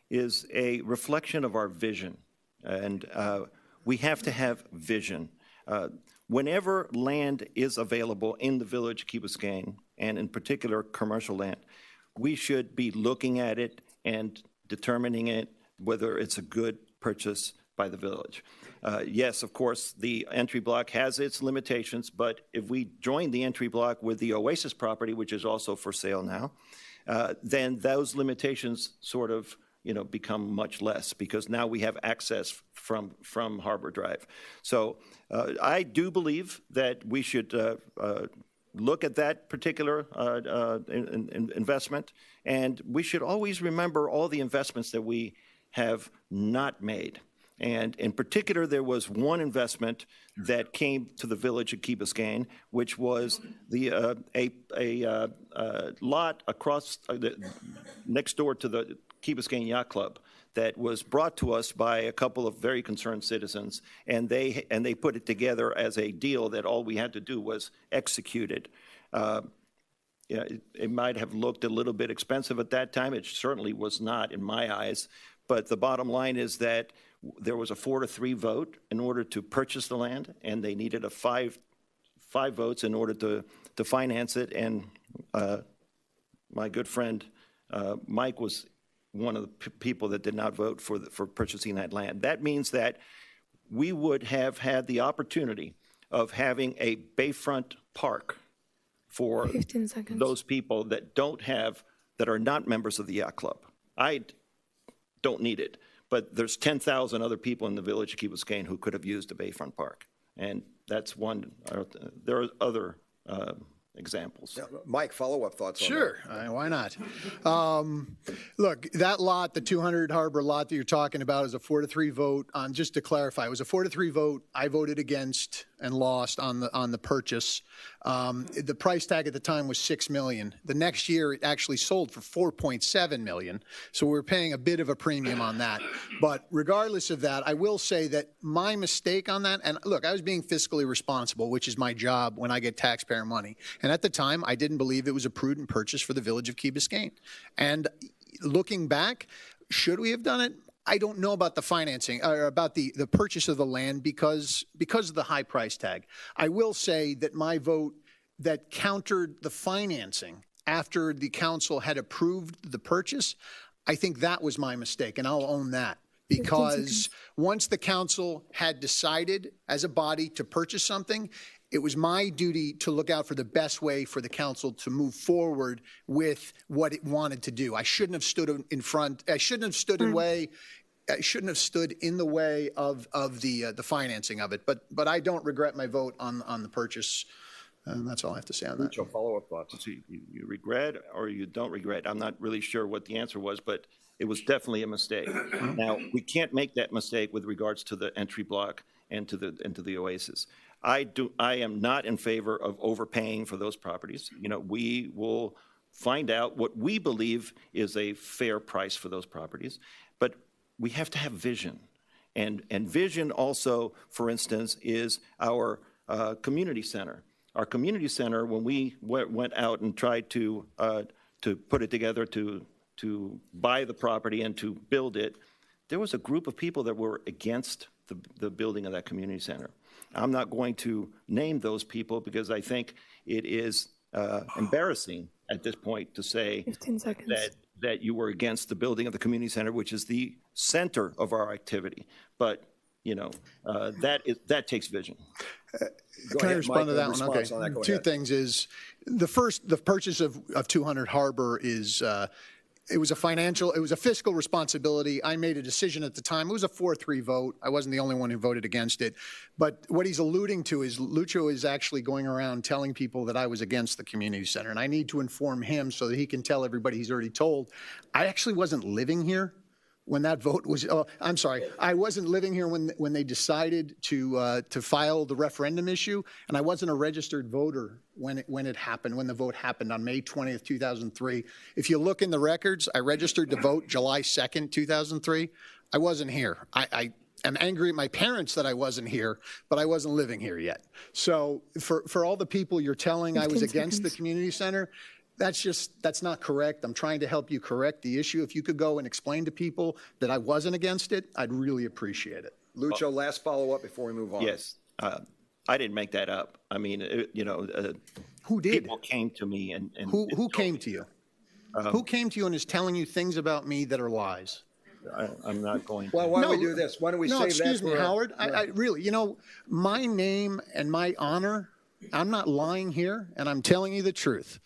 G: is a reflection of our vision. And we have to have vision. Whenever land is available in the village of Key Biscayne, and in particular commercial land, we should be looking at it and determining whether it's a good purchase by the village. Yes, of course, the entry block has its limitations, but if we join the entry block with the Oasis property, which is also for sale now, then those limitations sort of become much less, because now we have access from Harbor Drive. So I do believe that we should look at that particular investment, and we should always remember all the investments that we have not made. And in particular, there was one investment that came to the village of Key Biscayne, which was a lot across next door to the Key Biscayne Yacht Club that was brought to us by a couple of very concerned citizens, and they put it together as a deal that all we had to do was execute it. It might have looked a little bit expensive at that time. It certainly was not in my eyes. But the bottom line is that there was a 4-3 vote in order to purchase the land, and they needed a five votes in order to finance it. And my good friend Mike was one of the people that did not vote for purchasing that land. That means that we would have had the opportunity of having a bayfront park for
H: 15 seconds.
G: Those people that are not members of the yacht club. I don't need it, but there's 10,000 other people in the village of Key Biscayne who could have used a bayfront park, and that's one. There are other examples.
F: Yeah, Mike, follow-up thoughts on
B: Sure. Why not? Look, that lot, the 200 Harbor lot that you're talking about, is a 4-3 vote on, just to clarify, it was a 4-3 vote. I voted against, and lost on the purchase. The price tag at the time was $6 million. The next year, it actually sold for $4.7 million. So we're paying a bit of a premium on that. But regardless of that, I will say that my mistake on that, and look, I was being fiscally responsible, which is my job when I get taxpayer money. And at the time, I didn't believe it was a prudent purchase for the village of Key Biscayne. And looking back, should we have done it? I don't know about the financing or about the purchase of the land because of the high price tag. I will say that my vote that countered the financing after the council had approved the purchase, I think that was my mistake, and I'll own that. Because once the council had decided as a body to purchase something, it was my duty to look out for the best way for the council to move forward with what it wanted to do. I shouldn't have stood in front. I shouldn't have stood in way. I shouldn't have stood in the way of the financing of it. But I don't regret my vote on the purchase. And that's all I have to say on that.
F: Follow-up thoughts.
G: So you regret or you don't regret? I'm not really sure what the answer was, but it was definitely a mistake. Now, we can't make that mistake with regards to the entry block and to the Oasis. I am not in favor of overpaying for those properties. You know, we will find out what we believe is a fair price for those properties, but we have to have vision. And vision also, for instance, is our community center. Our community center, when we went out and tried to put it together to buy the property and to build it, there was a group of people that were against the building of that community center. I'm not going to name those people because I think it is embarrassing at this point to say that you were against the building of the community center, which is the center of our activity. But you know, that takes vision.
B: Can I respond to that one? Okay. Two things is the purchase of 200 Harbor is it was a fiscal responsibility. I made a decision at the time. It was a 4-3 vote. I wasn't the only one who voted against it. But what he's alluding to is Lucho is actually going around telling people that I was against the community center. And I need to inform him so that he can tell everybody he's already told. I actually wasn't living here when that vote was, I'm sorry, I wasn't living here when they decided to file the referendum issue, and I wasn't a registered voter when it happened, when the vote happened on May 20th, 2003. If you look in the records, I registered to vote July 2nd, 2003. I wasn't here. I am angry at my parents that I wasn't here, but I wasn't living here yet. So for all the people you're telling I was against the community center, that's not correct. I'm trying to help you correct the issue. If you could go and explain to people that I wasn't against it, I'd really appreciate it.
F: Lucho, last follow-up before we move on.
G: Yes. I didn't make that up. I mean,
B: who did?
G: People came to me and
B: who came to you? Who came to you and is telling you things about me that are lies?
G: I'm not going to.
F: Well, why don't we do this? Why don't we save that?
B: Excuse me, Howard. I really, my name and my honor, I'm not lying here, and I'm telling you the truth.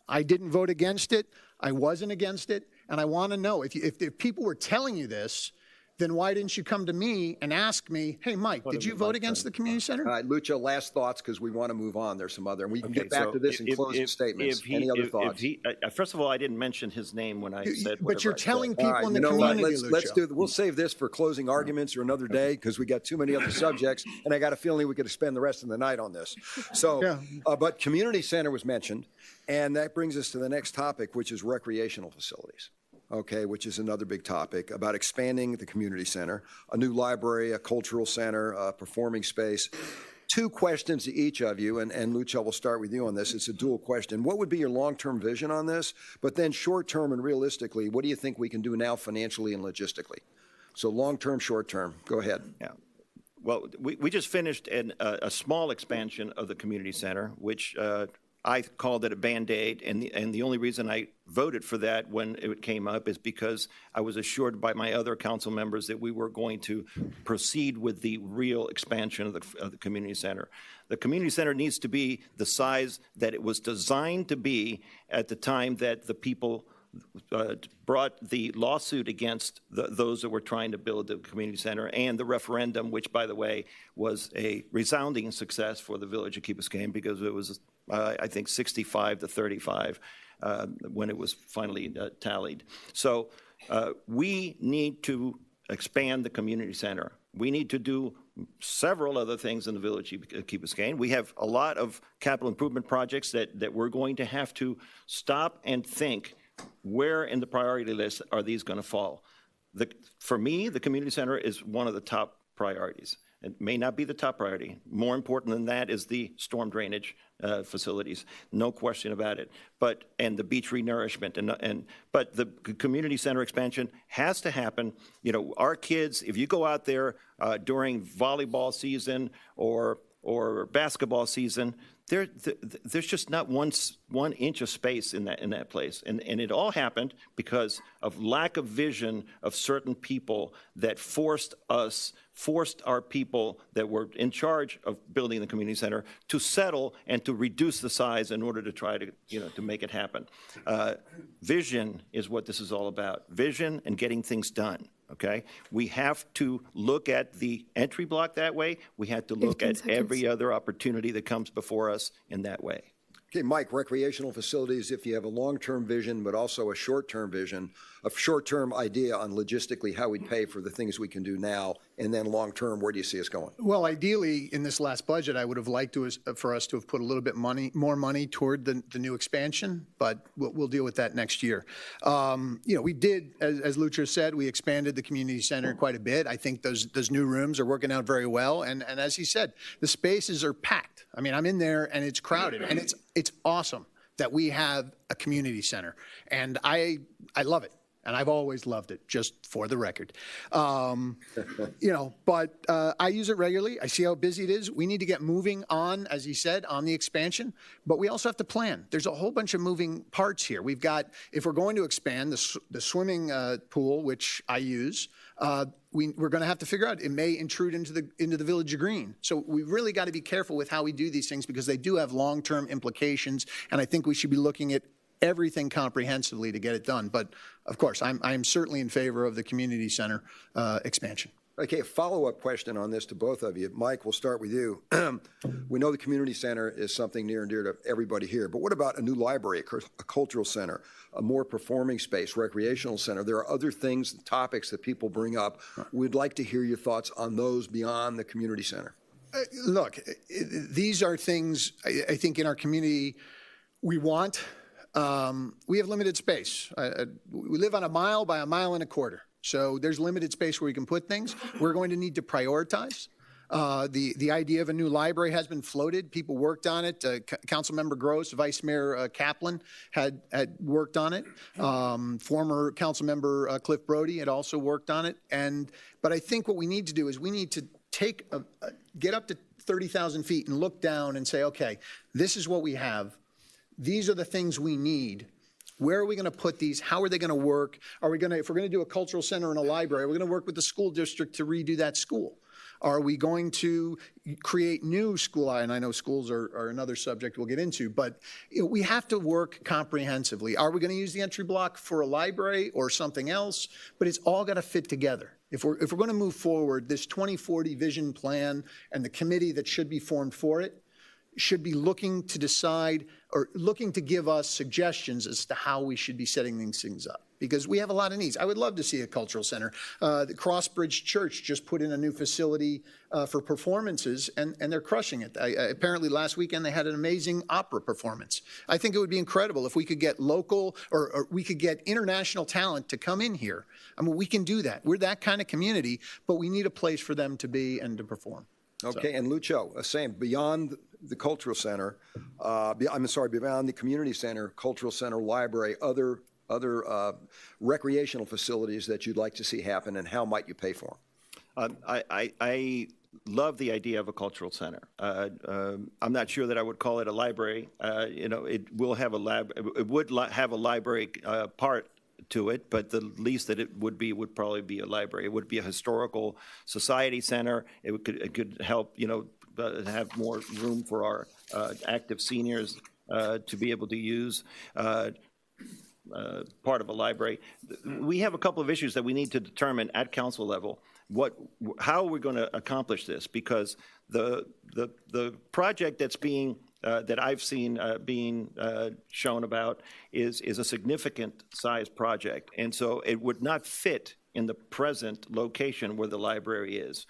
B: I didn't vote against it. I wasn't against it. And I want to know, if people were telling you this, then why didn't you come to me and ask me, hey, Mike, did you vote against the community center?
F: All right, Lucho, last thoughts, because we want to move on. There's some other, and we can get back to this in closing statements. Any other thoughts?
G: First of all, I didn't mention his name when I said
B: But you're telling people
F: right,
B: in the community,
F: Lucho. We'll save this for closing arguments or another day, because we got too many other subjects, and I got a feeling we could spend the rest of the night on this. So, but community center was mentioned, and that brings us to the next topic, which is recreational facilities. Okay, which is another big topic about expanding the community center, a new library, a cultural center, a performing space. Two questions to each of you, and Lucho, we'll start with you on this. It's a dual question. What would be your long-term vision on this? But then short-term and realistically, what do you think we can do now financially and logistically? So long-term, short-term. Go ahead.
G: Yeah. Well, we just finished a small expansion of the community center, which I called it a Band-Aid, and the only reason I voted for that when it came up is because I was assured by my other council members that we were going to proceed with the real expansion of the community center. The community center needs to be the size that it was designed to be at the time that the people brought the lawsuit against those that were trying to build the community center, and the referendum, which, by the way, was a resounding success for the village of Key Biscayne because it was, I think, 65 to 35 when it was finally tallied. So we need to expand the community center. We need to do several other things in the village of Key Biscayne. We have a lot of capital improvement projects that we're going to have to stop and think, where in the priority list are these going to fall? For me, the community center is one of the top priorities. It may not be the top priority. More important than that is the storm drainage facilities, no question about it. And the beach renourishment, but the community center expansion has to happen. You know, our kids, if you go out there during volleyball season or basketball season, there's just not one inch of space in that place, and it all happened because of lack of vision of certain people that forced our people that were in charge of building the community center to settle and to reduce the size in order to try to to make it happen. Vision is what this is all about. Vision and getting things done. Okay, we have to look at the entry block that way. We have to look at every other opportunity that comes before us in that way.
F: Okay, Mike, recreational facilities, if you have a long-term vision, but also a short-term vision, a short-term idea on logistically how we'd pay for the things we can do now, and then long-term, where do you see us going?
B: Well, ideally, in this last budget, I would have liked for us to have put a little bit more money toward the new expansion, but we'll deal with that next year. We did, as Lucha said, we expanded the community center quite a bit. I think those new rooms are working out very well, and as he said, the spaces are packed. I mean, I'm in there, and it's crowded, and it's awesome that we have a community center, and I love it. And I've always loved it, just for the record. But I use it regularly. I see how busy it is. We need to get moving on, as he said, on the expansion. But we also have to plan. There's a whole bunch of moving parts here. We've got, if we're going to expand the swimming pool, which I use, we're going to have to figure out, it may intrude into the Village Green. So we really got to be careful with how we do these things because they do have long-term implications. And I think we should be looking at everything comprehensively to get it done. But of course, I'm certainly in favor of the community center expansion.
F: Okay, a follow-up question on this to both of you. Mike, we'll start with you. We know the community center is something near and dear to everybody here, but what about a new library, a cultural center, a more performing space, recreational center? There are other things, topics that people bring up. We'd like to hear your thoughts on those beyond the community center.
B: Look, these are things I think in our community we want. We have limited space. We live on a mile by a mile and a quarter. So there's limited space where we can put things. We're going to need to prioritize. The idea of a new library has been floated. People worked on it. Councilmember Gross, Vice Mayor Kaplan had worked on it. Former Councilmember Cliff Brody had also worked on it. But I think what we need to do is we need to get up to 30,000 feet and look down and say, okay, this is what we have. These are the things we need. Where are we going to put these? How are they going to work? If we're going to do a cultural center and a library, are we going to work with the school district to redo that school? Are we going to create new school? And I know schools are another subject we'll get into, but we have to work comprehensively. Are we going to use the entry block for a library or something else? But it's all got to fit together. If we're going to move forward, this 2040 vision plan and the committee that should be formed for it should be looking to decide or looking to give us suggestions as to how we should be setting these things up. Because we have a lot of needs. I would love to see a cultural center. The Crossbridge Church just put in a new facility for performances, and they're crushing it. Apparently last weekend they had an amazing opera performance. I think it would be incredible if we could get local or we could get international talent to come in here. I mean, we can do that. We're that kind of community, but we need a place for them to be and to perform.
F: Okay, and Lucho, same, beyond the cultural center, beyond the community center, cultural center, library, other recreational facilities that you'd like to see happen, and how might you pay for them?
G: I love the idea of a cultural center. I'm not sure that I would call it a library. It will have a lab. It would have a library part to it, but the least that it would probably be a library. It would be a historical society center. It could help, have more room for our active seniors to be able to use part of a library. We have a couple of issues that we need to determine at council level. How are we going to accomplish this? Because the project that's being that I've seen being shown about is a significant size project. And so it would not fit in the present location where the library is.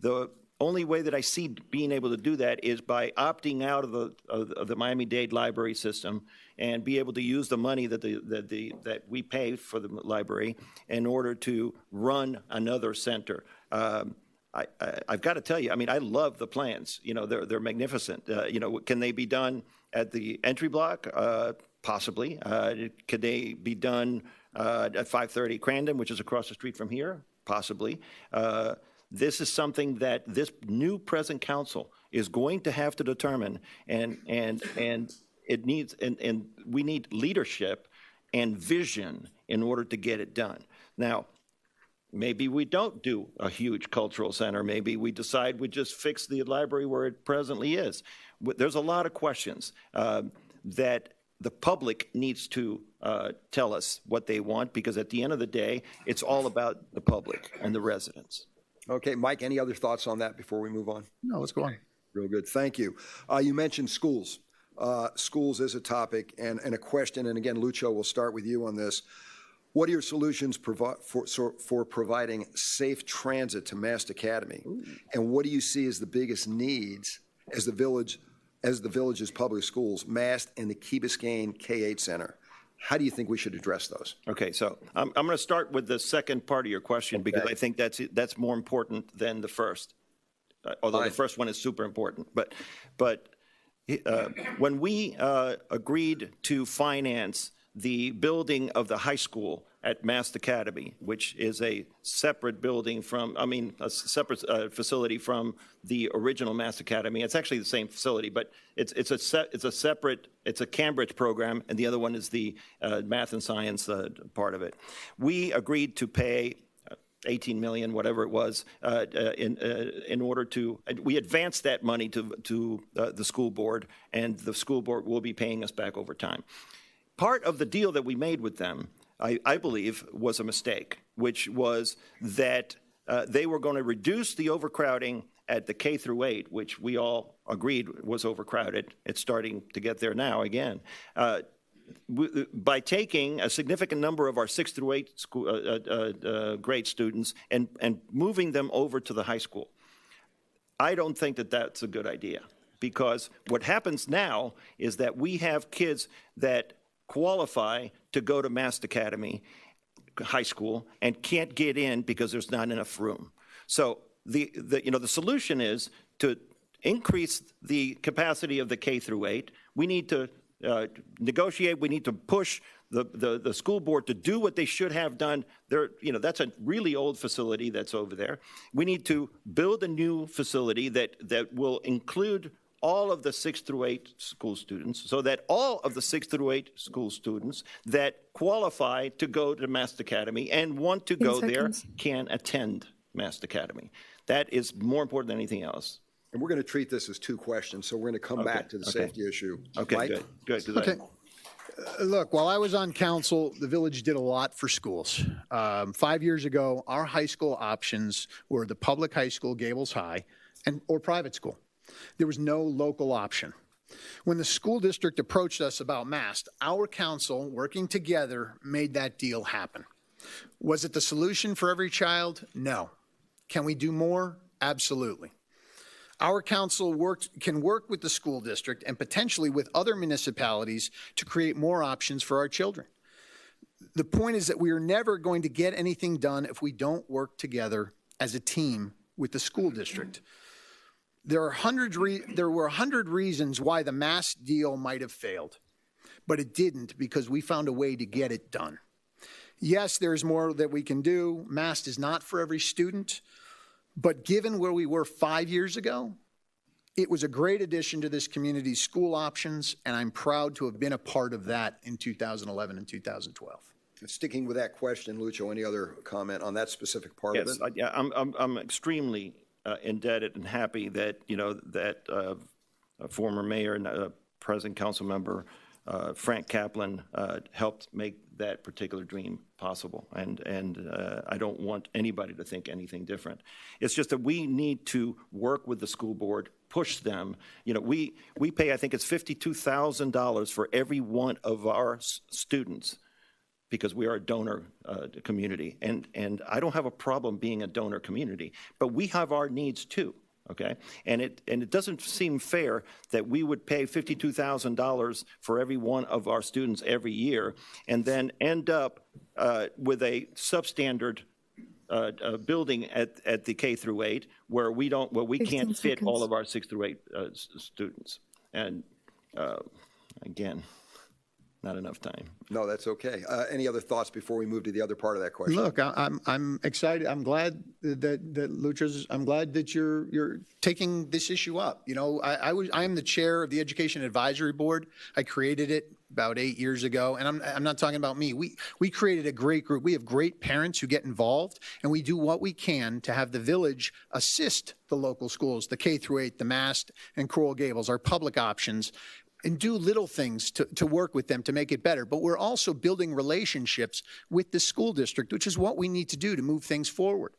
G: The only way that I see being able to do that is by opting out of the Miami-Dade library system and be able to use the money that we pay for the library in order to run another center. I've got to tell you, I mean, I love the plans. You know, they're magnificent. You know, can they be done at the entry block? Possibly. Could they be done at 530 Crandon, which is across the street from here? Possibly. This is something that this new present council is going to have to determine, and it needs, and we need leadership and vision in order to get it done. Now, maybe we don't do a huge cultural center. Maybe we decide we just fix the library where it presently is. There's a lot of questions that the public needs to tell us what they want, because at the end of the day, it's all about the public and the residents.
F: Okay, Mike, any other thoughts on that before we move on?
B: No, let's go on.
F: Real good. Thank you. You mentioned schools. Schools is a topic and a question. And again, Lucho, we'll start with you on this. What are your solutions for providing safe transit to Mast Academy? Ooh. And what do you see as the biggest needs as the village's public schools, Mast and the Key Biscayne K-8 Center? How do you think we should address those? Okay,
G: so I'm going to start with the second part of your question,
F: okay,
G: because I think that's more important than the first, although the first one is super important. But when we agreed to finance the building of the high school at Mast Academy, which is a separate building from, I mean, a separate facility from the original Mast Academy. It's actually the same facility, but it's a separate, it's a Cambridge program, and the other one is the math and science part of it. We agreed to pay 18 million, whatever it was, in order to, we advanced that money to the school board, and the school board will be paying us back over time. Part of the deal that we made with them, I believe, was a mistake, which was that they were going to reduce the overcrowding at the K through 8, which we all agreed was overcrowded. It's starting to get there now again. By taking a significant number of our 6 through 8 school, grade students and moving them over to the high school. I don't think that that's a good idea, because what happens now is that we have kids that qualify to go to Mast Academy High School and can't get in because there's not enough room. So the solution is to increase the capacity of the K through 8. We need to negotiate. We need to push the school board to do what they should have done. That's a really old facility that's over there. We need to build a new facility that will include all of the 6 through 8 school students, so that all of the 6 through 8 school students that qualify to go to Mast Academy and want to go there can attend Mast Academy. That is more important than anything else.
F: And we're going to treat this as two questions, so we're going to come back to the safety issue.
G: Okay,
F: Mike?
G: good.
B: Okay. Look, while I was on council, the village did a lot for schools. 5 years ago, our high school options were the public high school, Gables High, or private school. There was no local option. When the school district approached us about Mast, our council, working together, made that deal happen. Was it the solution for every child? No. Can we do more? Absolutely. Our council can work with the school district and potentially with other municipalities to create more options for our children. The point is that we are never going to get anything done if we don't work together as a team with the school district. There were 100 reasons why the Mast deal might have failed, but it didn't, because we found a way to get it done. Yes, there's more that we can do. Mast is not for every student, but given where we were 5 years ago, it was a great addition to this community's school options, and I'm proud to have been a part of that in 2011 and 2012.
F: Sticking with that question, Lucho, any other comment on that specific part of it?
G: Yes, I'm extremely indebted and happy that that former mayor and present council member Frank Kaplan helped make that particular dream possible, and I don't want anybody to think anything different. It's just that we need to work with the school board, push them. We pay, I think it's $52,000 for every one of our students, because we are a donor community, and I don't have a problem being a donor community, but we have our needs too. okay? And it doesn't seem fair that we would pay $52,000 for every one of our students every year and then end up with a substandard building at the K through 8 where we can't fit all of our 6 through 8 students. And again, not enough time.
F: No, that's okay. Any other thoughts before we move to the other part of that question?
B: Look, I'm excited. I'm glad that Lucha's. I'm glad that you're taking this issue up. You know, I am the chair of the Education Advisory Board. I created it about 8 years ago, and I'm not talking about me. We created a great group. We have great parents who get involved, and we do what we can to have the village assist the local schools, the K through 8, the Mast and Coral Gables, our public options, and do little things to work with them to make it better. But we're also building relationships with the school district, which is what we need to do to move things forward.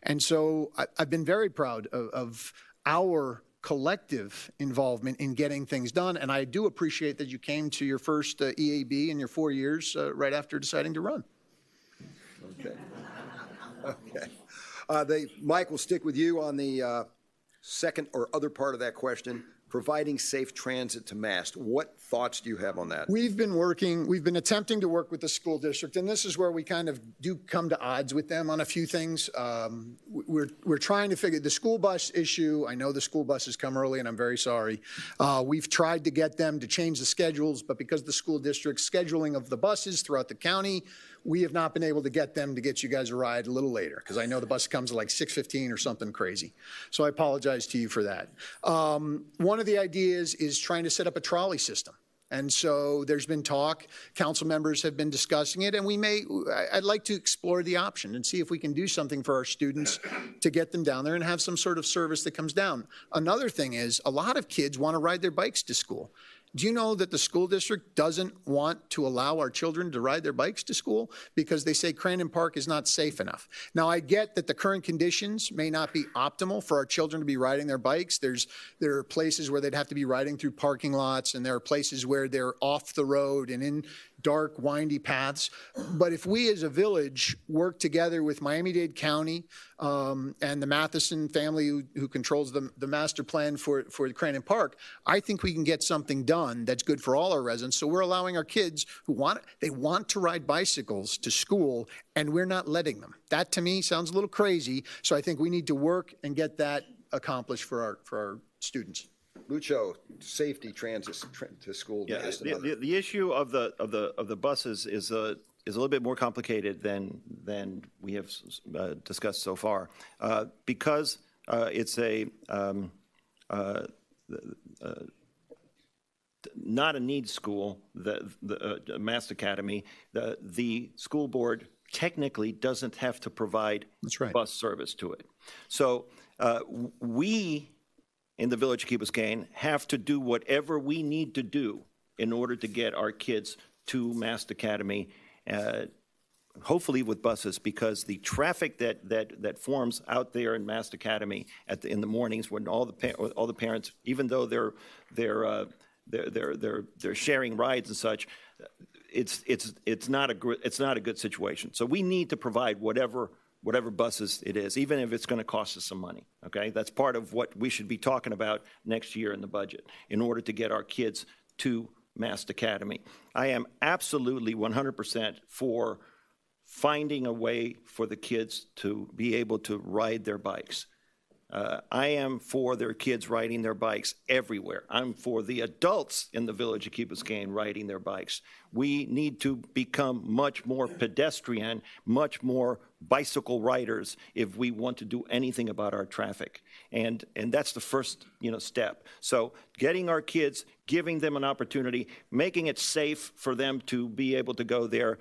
B: And so I've been very proud of our collective involvement in getting things done. And I do appreciate that you came to your first EAB in your 4 years right after deciding to run.
F: Okay. Okay. Mike, will stick with you on the second or other part of that question. Providing safe transit to Mast. What thoughts do you have on that?
B: We've been attempting to work with the school district, and this is where we kind of do come to odds with them on a few things. We're trying to figure the school bus issue. I know the school buses come early, and I'm very sorry. We've tried to get them to change the schedules, but because the school district's scheduling of the buses throughout the county, we have not been able to get them to get you guys a ride a little later, because I know the bus comes at like 6:15 or something crazy. So I apologize to you for that. One of the ideas is trying to set up a trolley system. And so there's been talk, council members have been discussing it, and I'd like to explore the option and see if we can do something for our students to get them down there and have some sort of service that comes down. Another thing is a lot of kids want to ride their bikes to school. Do you know that the school district doesn't want to allow our children to ride their bikes to school because they say Crandon Park is not safe enough? Now, I get that the current conditions may not be optimal for our children to be riding their bikes. There are places where they'd have to be riding through parking lots, and there are places where they're off the road and in dark, windy paths. But if we as a village work together with Miami-Dade County and the Matheson family who controls the master plan for Crandon Park, I think we can get something done that's good for all our residents. So we're allowing our kids who want to ride bicycles to school, and we're not letting them. That to me sounds a little crazy. So I think we need to work and get that accomplished for our students.
F: Lucho, safety transit to school.
G: Yeah, the issue of the buses is a little bit more complicated than we have discussed so far, because it's not a need school. The Mast Academy, the school board technically doesn't have to provide bus service to it. So we in the Village of Key Biscayne have to do whatever we need to do in order to get our kids to Mast Academy, hopefully with buses, because the traffic that forms out there in Mast Academy in the mornings when all the parents, even though they're sharing rides and such, it's not a good situation. So we need to provide whatever buses it is, even if it's going to cost us some money, okay? That's part of what we should be talking about next year in the budget in order to get our kids to Mast Academy. I am absolutely 100% for finding a way for the kids to be able to ride their bikes. I am for their kids riding their bikes everywhere. I'm for the adults in the Village of Key Biscayne riding their bikes. We need to become much more pedestrian, much more bicycle riders if we want to do anything about our traffic. And that's the first step. So getting our kids, giving them an opportunity, making it safe for them to be able to go there,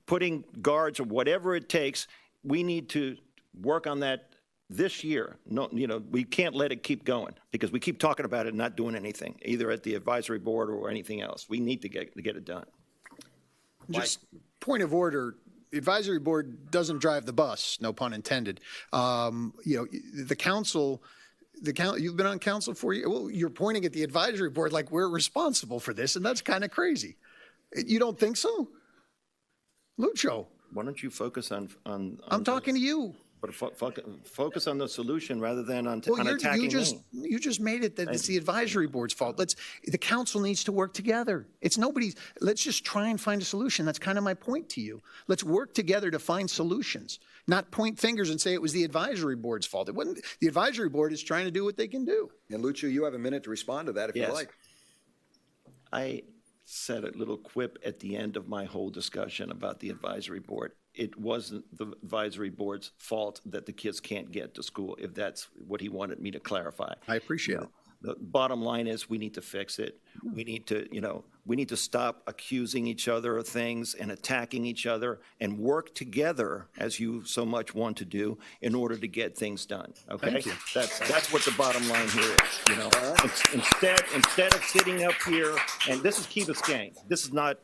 G: putting guards or whatever it takes, we need to work on that this year. No, we can't let it keep going because we keep talking about it and not doing anything, either at the advisory board or anything else. We need to get it done.
B: Just point of order. The advisory board doesn't drive the bus, no pun intended. The council, you've been on council for years. Well, you're pointing at the advisory board like we're responsible for this, and that's kind of crazy. You don't think so? Lucho.
G: Why don't you focus on
B: I'm talking to you.
G: But focus on the solution rather than on
B: Well,
G: attacking me.
B: you just made it that it's the advisory board's fault. The council needs to work together. It's nobody's, let's just try and find a solution. That's kind of my point to you. Let's work together to find solutions, not point fingers and say it was the advisory board's fault. It wasn't. The advisory board is trying to do what they can do.
F: And Lucio, you have a minute to respond to that if you like.
G: I said a little quip at the end of my whole discussion about the advisory board. It wasn't the advisory board's fault that the kids can't get to school, if that's what he wanted me to clarify.
B: I appreciate it.
G: The bottom line is we need to fix it. We need to, we need to stop accusing each other of things and attacking each other and work together, as you so much want to do, in order to get things done. Okay?
B: Thank you.
G: That's what the bottom line here is. Instead of sitting up here, and this is Key Biscayne. This is not.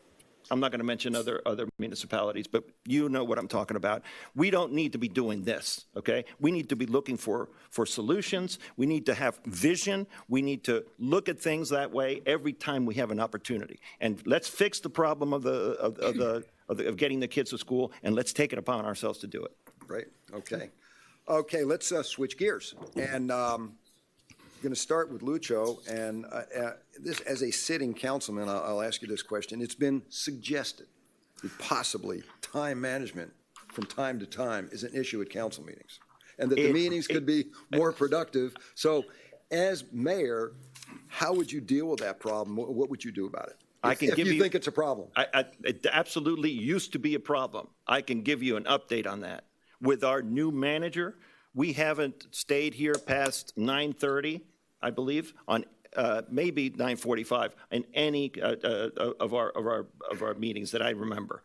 G: I'm not going to mention other municipalities, but you know what I'm talking about. We don't need to be doing this, okay? We need to be looking for solutions. We need to have vision. We need to look at things that way every time we have an opportunity. And let's fix the problem of getting the kids to school, and let's take it upon ourselves to do it.
F: Great. Okay. Okay, let's switch gears. And I'm going to start with Lucio, and this, as a sitting councilman, I'll ask you this question. It's been suggested that possibly time management from time to time is an issue at council meetings, and that the meetings could be more productive. So, as mayor, how would you deal with that problem? What would you do about it? If you think it's a problem.
G: It absolutely used to be a problem. I can give you an update on that. With our new manager, we haven't stayed here past 9:30, I believe, on maybe 9:45 in any of our meetings that I remember.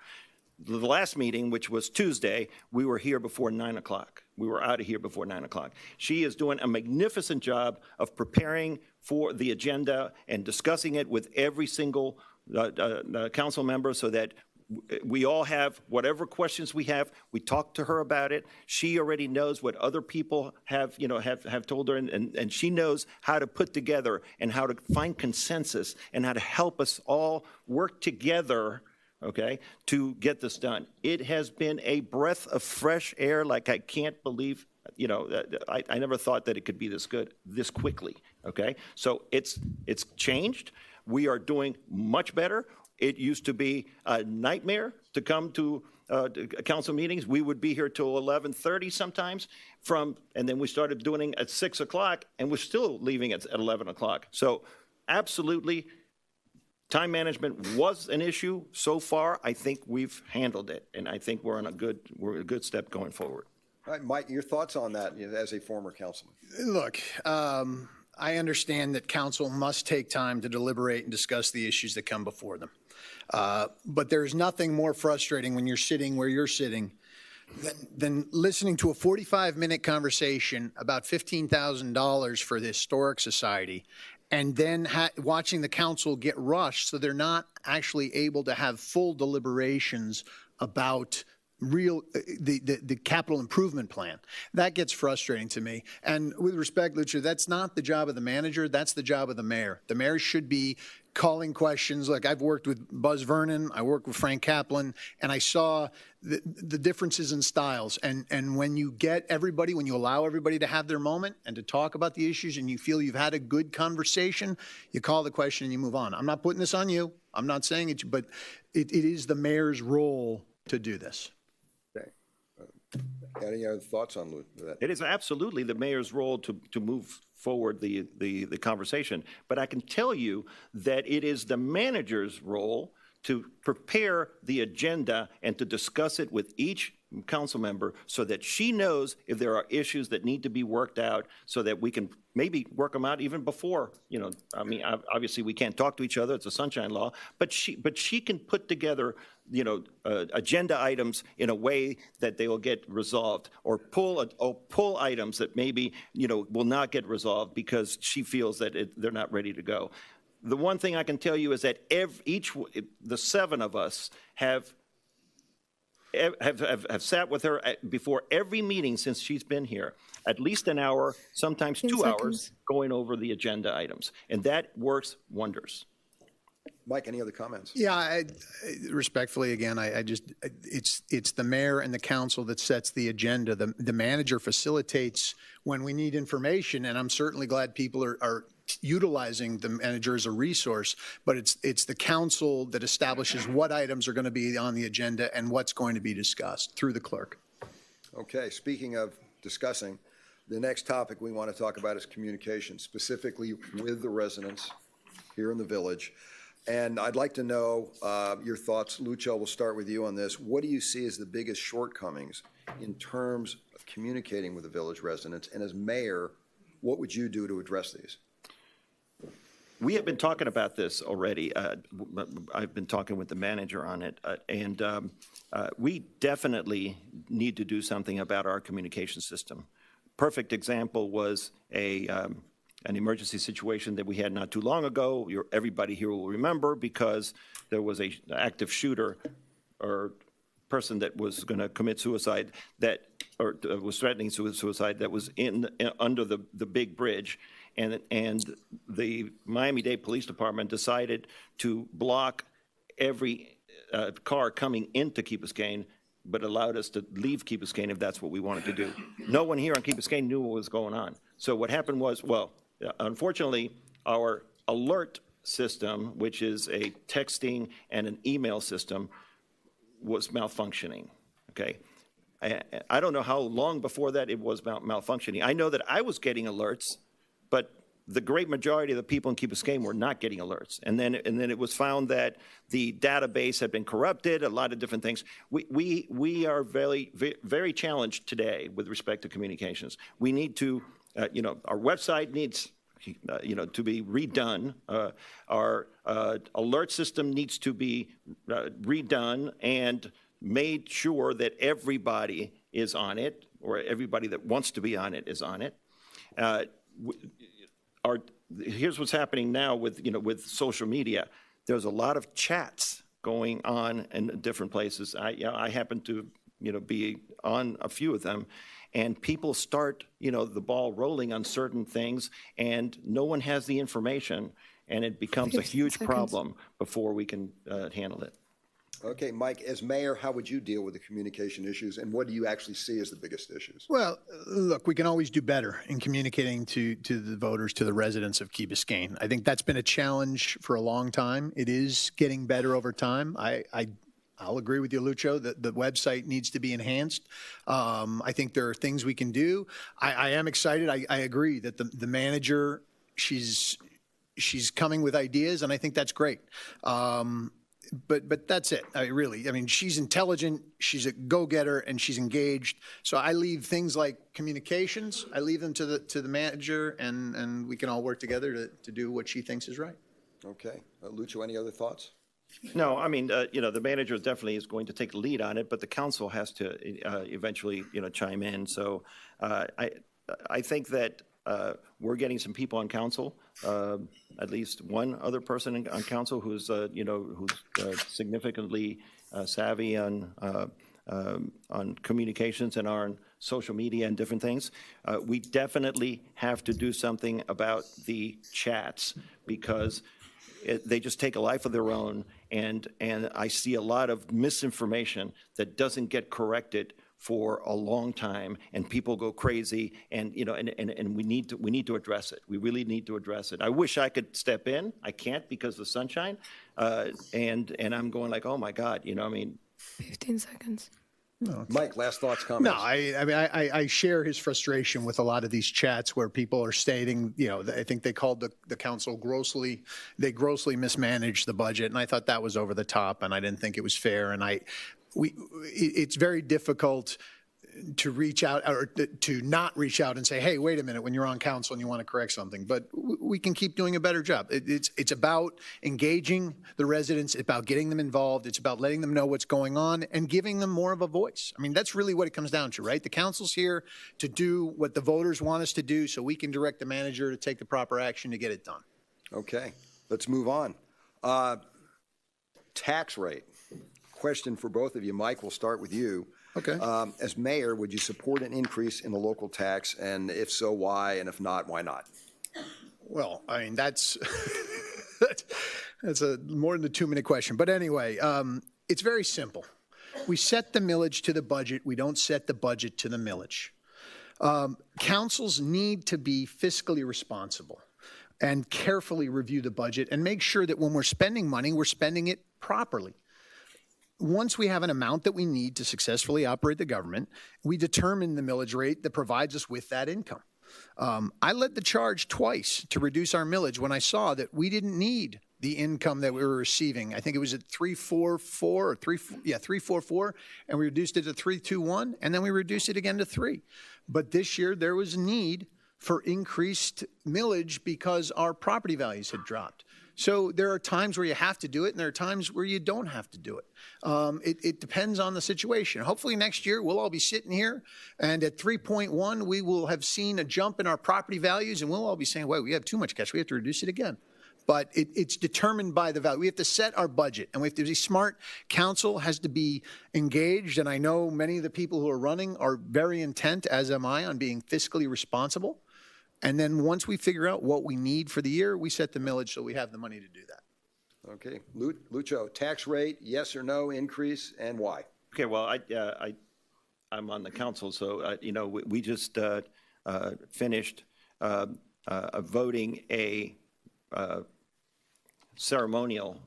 G: The last meeting, which was Tuesday, we were here before 9 o'clock. We were out of here before 9 o'clock. She is doing a magnificent job of preparing for the agenda and discussing it with every single council member so that we all have whatever questions we have. We talk to her about it. She already knows what other people have told her, and she knows how to put together and how to find consensus and how to help us all work together, okay, to get this done. It has been a breath of fresh air like I can't believe. I never thought that it could be this good this quickly, okay? So it's changed. We are doing much better. It used to be a nightmare to come to council meetings. We would be here till 11:30 sometimes, and then we started doing it at 6 o'clock, and we're still leaving at 11 o'clock. So absolutely, time management was an issue. So far, I think we've handled it, and I think we're a good step going forward.
F: All right, Mike, your thoughts on that as a former councilman?
B: Look, I understand that council must take time to deliberate and discuss the issues that come before them. But there's nothing more frustrating when you're sitting where you're sitting than listening to a 45-minute conversation about $15,000 for the Historic Society and then watching the council get rushed so they're not actually able to have full deliberations about the capital improvement plan. That gets frustrating to me. And with respect, Lucio, that's not the job of the manager. That's the job of the mayor. The mayor should be calling questions. Like, I've worked with Buzz Vernon, I worked with Frank Kaplan, and I saw the differences in styles. And when you when you allow everybody to have their moment and to talk about the issues and you feel you've had a good conversation, you call the question and you move on. I'm not putting this on you. I'm not saying it, but it is the mayor's role to do this.
F: Any other thoughts on that?
G: It is absolutely the mayor's role to move forward the conversation. But I can tell you that it is the manager's role to prepare the agenda and to discuss it with each council member so that she knows if there are issues that need to be worked out so that we can maybe work them out even before, I mean, obviously we can't talk to each other. It's a sunshine law, but she can put together, agenda items in a way that they will get resolved or pull items that maybe, will not get resolved because she feels that they're not ready to go. The one thing I can tell you is that the seven of us have sat with her before every meeting since she's been here, at least an hour, sometimes 2 hours, going over the agenda items. And that works wonders.
F: Mike, any other comments?
B: Yeah, respectfully, again, it's the mayor and the council that sets the agenda. The manager facilitates when we need information, and I'm certainly glad people are utilizing the manager as a resource, but it's the council that establishes what items are going to be on the agenda and what's going to be discussed through the clerk.
F: Okay, speaking of discussing, the next topic we want to talk about is communication, specifically with the residents here in the village. And I'd like to know your thoughts. Lucho, we'll start with you on this. What do you see as the biggest shortcomings in terms of communicating with the village residents? And as mayor, what would you do to address these?
G: We have been talking about this already. I've been talking with the manager on it, and we definitely need to do something about our communication system. Perfect example was an emergency situation that we had not too long ago. Everybody here will remember, because there was an active shooter or person that was going to commit suicide or was threatening suicide that was under the big bridge. And the Miami-Dade Police Department decided to block every car coming into Key Biscayne, but allowed us to leave Key Biscayne if that's what we wanted to do. No one here on Key Biscayne knew what was going on. So what happened was, well, unfortunately, our alert system, which is a texting and an email system, was malfunctioning, okay? I don't know how long before that it was malfunctioning. I know that I was getting alerts, but the great majority of the people in Key Biscayne were not getting alerts. And then it was found that the database had been corrupted, a lot of different things. We are very, very challenged today with respect to communications. We need to, our website needs, to be redone. Our alert system needs to be redone and made sure that everybody is on it, or everybody that wants to be on it is on it. Here's what's happening now with social media. There's a lot of chats going on in different places. I happen to be on a few of them, and people start the ball rolling on certain things, and no one has the information, and it becomes a huge problem before we can handle it.
F: Okay, Mike, as mayor, how would you deal with the communication issues, and what do you actually see as the biggest issues?
B: Well, look, we can always do better in communicating to the voters, to the residents of Key Biscayne. I think that's been a challenge for a long time. It is getting better over time. I'll agree with you, Lucho, that the website needs to be enhanced. I think there are things we can do. I am excited. I agree that the manager, she's coming with ideas, and I think that's great. But that's it. I mean, she's intelligent, she's a go-getter, and she's engaged. So I leave things like communications, I leave them to the manager, and we can all work together to do what she thinks is right.
F: Okay. Lucho, any other thoughts?
G: No, I mean, the manager definitely is going to take the lead on it, but the council has to eventually, chime in. So I think that we're getting some people on council, at least one other person on council who's significantly savvy on communications and on social media and different things. We definitely have to do something about the chats, because they just take a life of their own, and I see a lot of misinformation that doesn't get corrected for a long time, and people go crazy, and we need to address it. We really need to address it. I wish I could step in. I can't because of the sunshine, and I'm going like, oh my God,
H: 15 seconds.
F: No, Mike, last thoughts, comments?
B: No, I share his frustration with a lot of these chats where people are stating, I think they called the council grossly mismanaged the budget, and I thought that was over the top, and I didn't think it was fair, and it's very difficult to reach out or to not reach out and say, hey, wait a minute, when you're on council and you want to correct something. But we can keep doing a better job. It's about engaging the residents, it's about getting them involved, it's about letting them know what's going on and giving them more of a voice. I mean, that's really what it comes down to, right? The council's here to do what the voters want us to do so we can direct the manager to take the proper action to get it done.
F: Okay, let's move on. Tax rate. Question for both of you. Mike, we'll start with you.
B: Okay.
F: As mayor, would you support an increase in the local tax? And if so, why? And if not, why not?
B: Well, I mean, that's That's a more than a 2-minute question. But anyway, it's very simple. We set the millage to the budget. We don't set the budget to the millage. Councils need to be fiscally responsible and carefully review the budget and make sure that when we're spending money, we're spending it properly. Once we have an amount that we need to successfully operate the government, we determine the millage rate that provides us with that income. I led the charge twice to reduce our millage when I saw that we didn't need the income that we were receiving. I think it was at 344 or 344, and we reduced it to 321, and then we reduced it again to 3. But this year there was a need for increased millage because our property values had dropped. So there are times where you have to do it, and there are times where you don't have to do it. It depends on the situation. Hopefully next year we'll all be sitting here, and at 3.1 we will have seen a jump in our property values, and we'll all be saying, wait, we have too much cash, we have to reduce it again. But it's determined by the value. We have to set our budget, and we have to be smart. Council has to be engaged, and I know many of the people who are running are very intent, as am I, on being fiscally responsible. And then once we figure out what we need for the year, we set the millage so we have the money to do that.
F: Okay. Lucho, tax rate, yes or no increase, and why?
G: Okay, well, I'm on the council, so, you know, we just finished voting a ceremonial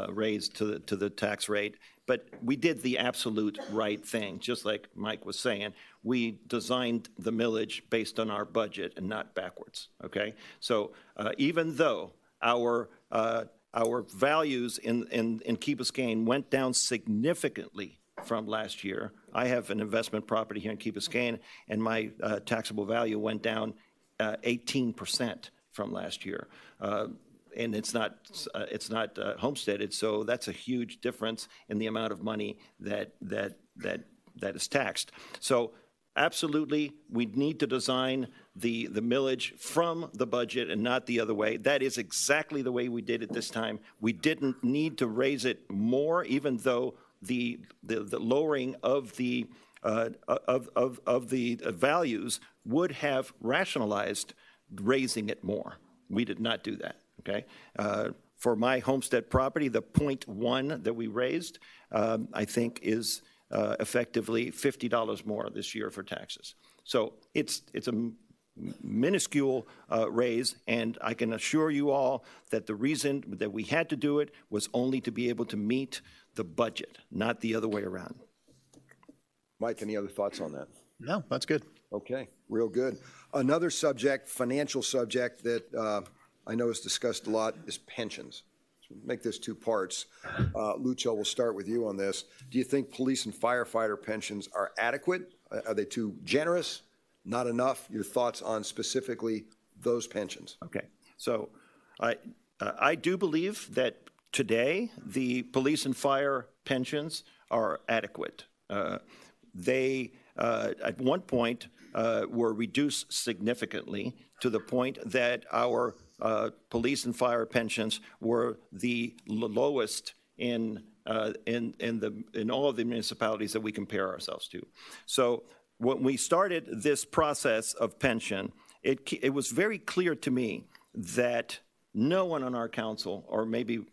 G: raise to the tax rate, but we did the absolute right thing, just like Mike was saying. We designed the millage based on our budget and not backwards, okay? So even though our values in Key Biscayne went down significantly from last year, I have an investment property here in Key Biscayne, and my taxable value went down 18% from last year. And it's not homesteaded, so that's a huge difference in the amount of money that is taxed. So absolutely, we need to design the millage from the budget and not the other way. That is exactly the way we did it this time. We didn't need to raise it more, even though the lowering of the values would have rationalized raising it more. We did not do that. Okay. For my homestead property, the 0.1 that we raised, I think, is effectively $50 more this year for taxes. So it's a minuscule raise, and I can assure you all that the reason that we had to do it was only to be able to meet the budget, not the other way around.
F: Mike, any other thoughts on that?
B: No, that's good.
F: Okay, real good. Another subject, financial subject that I know is discussed a lot is pensions. So make this 2 parts. Lucho, we'll start with you on this. Do you think police and firefighter pensions are adequate? Are they too generous? Not enough? Your thoughts on specifically those pensions?
G: Okay, so I do believe that today the police and fire pensions are adequate. They, at one point, were reduced significantly to the point that our police and fire pensions were the lowest in all of the municipalities that we compare ourselves to. So when we started this process of pension, it was very clear to me that no one on our council, or maybe